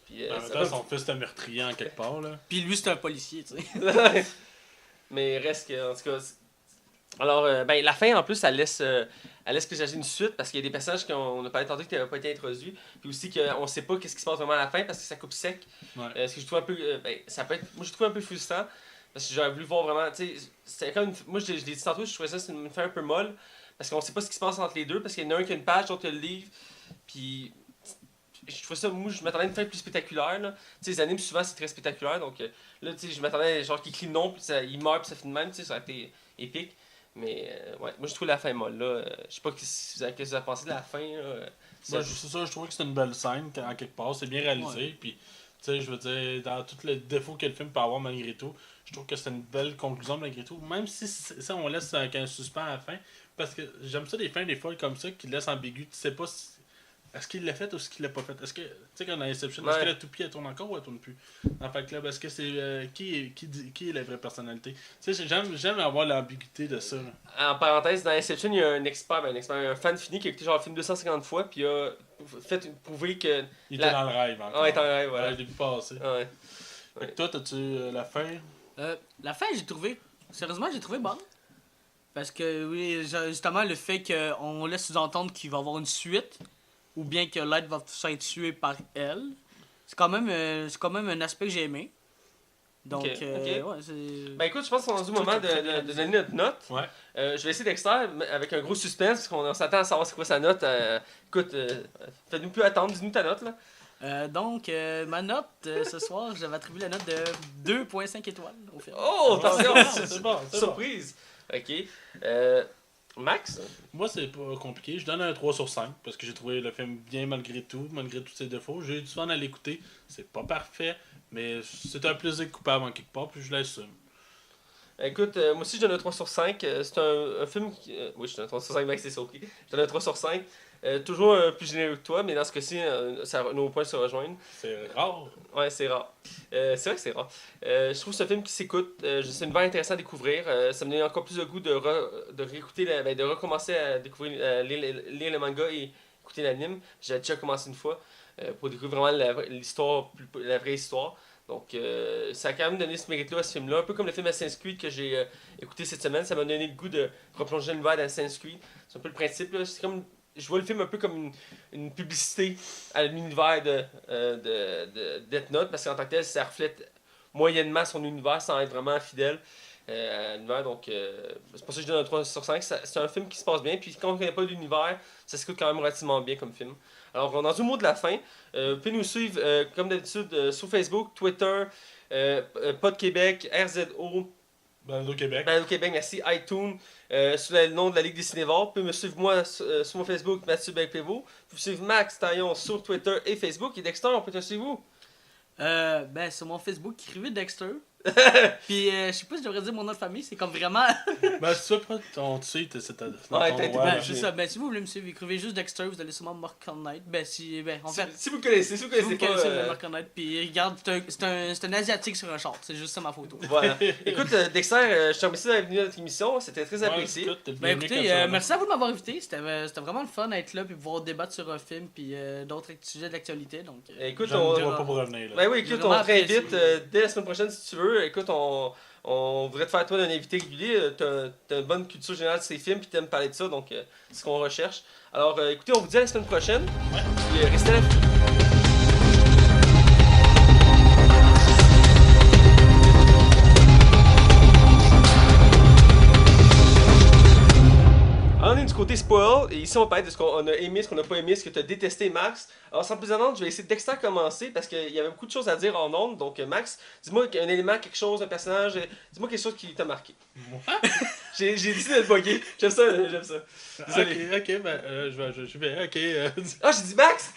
S1: Puis,
S2: en même temps, son fils est un meurtrier en quelque part. Là.
S3: Puis lui, c'est un policier, tu sais.
S1: Mais reste que, en tout cas. Alors, la fin, en plus, elle laisse présager une suite parce qu'il y a des personnages qu'on a parlé tantôt qui n'avaient pas été introduits. Puis aussi qu'on ne sait pas qu'est-ce qui se passe vraiment à la fin parce que ça coupe sec.
S2: Ouais.
S1: Ce que je trouve un peu. Ça peut être. Moi, je trouve un peu frustrant parce que j'aurais voulu voir vraiment. Tu sais, c'était comme. Moi, je l'ai dit tantôt, je trouvais ça c'est une fin un peu molle parce qu'on sait pas ce qui se passe entre les deux parce qu'il y en a un qui a une page, l'autre qui a le livre. Puis. Je trouvais ça, moi je m'attendais à une fin plus spectaculaire. Là. Les animes souvent c'est très spectaculaire donc là je m'attendais genre qu'il crie le nom puis il meurt puis ça finit de même, ça aurait été épique. Mais moi je trouve la fin molle là. Je sais pas qu'est-ce que vous avez pensé de la fin.
S2: C'est ça, je trouvais que c'était une belle scène en quelque part, c'est bien réalisé. Puis je veux dire, dans tous les défauts que le film peut avoir malgré tout, je trouve que c'est une belle conclusion malgré tout. Même si ça on laisse un suspens à la fin. Parce que j'aime ça des fins des fois comme ça qui laissent ambigu. Tu sais pas si. Est-ce qu'il l'a fait ou est-ce qu'il l'a pas fait? Est-ce que, tu sais, quand dans Inception, est-ce que la toupie elle tourne encore ou elle tourne plus? Dans Fight Club, est-ce que c'est. Qui est la vraie personnalité? Tu sais, j'aime avoir l'ambiguïté de ça. Là.
S1: En parenthèse, dans Inception, il y a un expert, un fan fini qui a écouté genre le film 250 fois, puis il a prouvé que.
S2: Il était dans le rêve encore.
S1: Ah, il était dans le rêve, voilà.
S2: Ouais, je l'ai vu passer.
S1: Ouais.
S2: Toi, t'as-tu la fin?
S3: La fin, j'ai trouvé. Sérieusement, j'ai trouvé bonne. Parce que, oui, justement, le fait qu'on laisse sous-entendre qu'il va y avoir une suite. Ou bien que Light va être tué par elle. C'est quand même un aspect que j'ai aimé. Donc,
S1: okay.
S3: Ouais, c'est...
S1: Ben écoute, je pense qu'on est au moment de donner notre note.
S2: Ouais.
S1: Je vais essayer d'extraire avec un gros suspense, parce qu'on s'attend à savoir c'est quoi sa note. Écoute, faites-nous plus attendre, dis-nous ta note, là.
S3: Donc, ma note, ce soir, j'avais attribué la note de 2.5 étoiles au film.
S1: Oh, attention!
S2: C'est bon.
S1: Surprise! Ok. Max?
S2: Moi, c'est pas compliqué. Je donne un 3 sur 5 parce que j'ai trouvé le film bien malgré tout, malgré tous ses défauts. J'ai eu du fun à l'écouter. C'est pas parfait, mais c'est un plaisir coupable en quelque part, puis je l'assume.
S1: Écoute, moi aussi je donne un 3 sur 5. C'est un film qui. Oui, je donne un 3 sur 5, Max, c'est surpris. Je donne un 3 sur 5. Toujours plus généreux que toi, mais dans ce cas-ci, nos points se rejoignent.
S2: C'est rare.
S1: Ouais, c'est rare. C'est vrai que c'est rare. Je trouve ce film qui s'écoute, c'est une intéressant à découvrir. Ça me donne encore plus le goût de réécouter, de recommencer à découvrir, lire le manga et écouter l'anime. J'ai déjà commencé une fois pour découvrir vraiment l'histoire, la vraie histoire. Donc, ça a quand même donné ce mérite-là à ce film-là. Un peu comme le film Assassin's Creed que j'ai écouté cette semaine. Ça m'a donné le goût de replonger dans l'univers d'Assassin's Creed. C'est un peu le principe. Là. C'est comme, je vois le film un peu comme une publicité à l'univers de Death Note. Parce qu'en tant que tel, ça reflète moyennement son univers sans être vraiment fidèle à l'univers. Donc, c'est pour ça que je donne un 3 sur 5. C'est un film qui se passe bien. Puis quand on ne connaît pas l'univers, ça s'écoute quand même relativement bien comme film. Alors, on est dans le mot de la fin. Vous pouvez nous suivre, comme d'habitude, sur Facebook, Twitter, Pod Québec, RZO,
S2: Balado Québec.
S1: Balado Québec, merci, iTunes, sous le nom de la Ligue des Cinévores. Vous pouvez me suivre moi sur mon Facebook, Mathieu Belpévo. Vous pouvez suivre Max Taillon sur Twitter et Facebook. Et Dexter, on peut te suivre où?
S3: Sur mon Facebook, écrivez Dexter. Puis je sais pas si je devrais dire mon nom de famille, c'est comme vraiment.
S2: Ben, si tu veux prendre ton titre, c'est ta.
S3: C'est ça. Ben, si vous voulez me suivre, écrivez juste Dexter, vous allez sûrement me reconnaître.
S1: Si vous connaissez, si vous connaissez pas.
S3: Vous me reconnaître. Puis regarde, c'est un Asiatique sur un short, c'est juste ça ma photo.
S1: Voilà. Écoute, Dexter, je te remercie d'être venu à notre émission, c'était très apprécié.
S3: Écoutez, merci à vous de m'avoir invité, c'était vraiment le fun d'être là, puis pouvoir débattre sur un film, puis d'autres sujets d'actualité. Donc,
S1: écoute,
S2: on va pas pour revenir. Là.
S1: Ben oui, écoute, on te réinvite dès la semaine prochaine si tu veux. Écoute, on voudrait te faire toi d'un invité régulier. T'as une bonne culture générale de ces films puis t'aimes parler de ça, donc c'est ce qu'on recherche. Alors écoutez, on vous dit à la semaine prochaine.
S2: Ouais.
S1: Puis, restez là. On est du côté spoil, et ici on va parler de ce qu'on a aimé, ce qu'on n'a pas aimé, ce que tu as détesté, Max. Alors sans plus attendre, je vais laisser Dexter commencer parce qu'il y avait beaucoup de choses à dire en ondes. Donc Max, dis-moi un élément, quelque chose, un personnage, dis-moi quelque chose qui t'a marqué.
S2: Moi?
S1: J'ai décidé de te bugger, j'aime ça. Désolé.
S2: Ok, ben, je vais, ok.
S1: Ah, j'ai dit Max!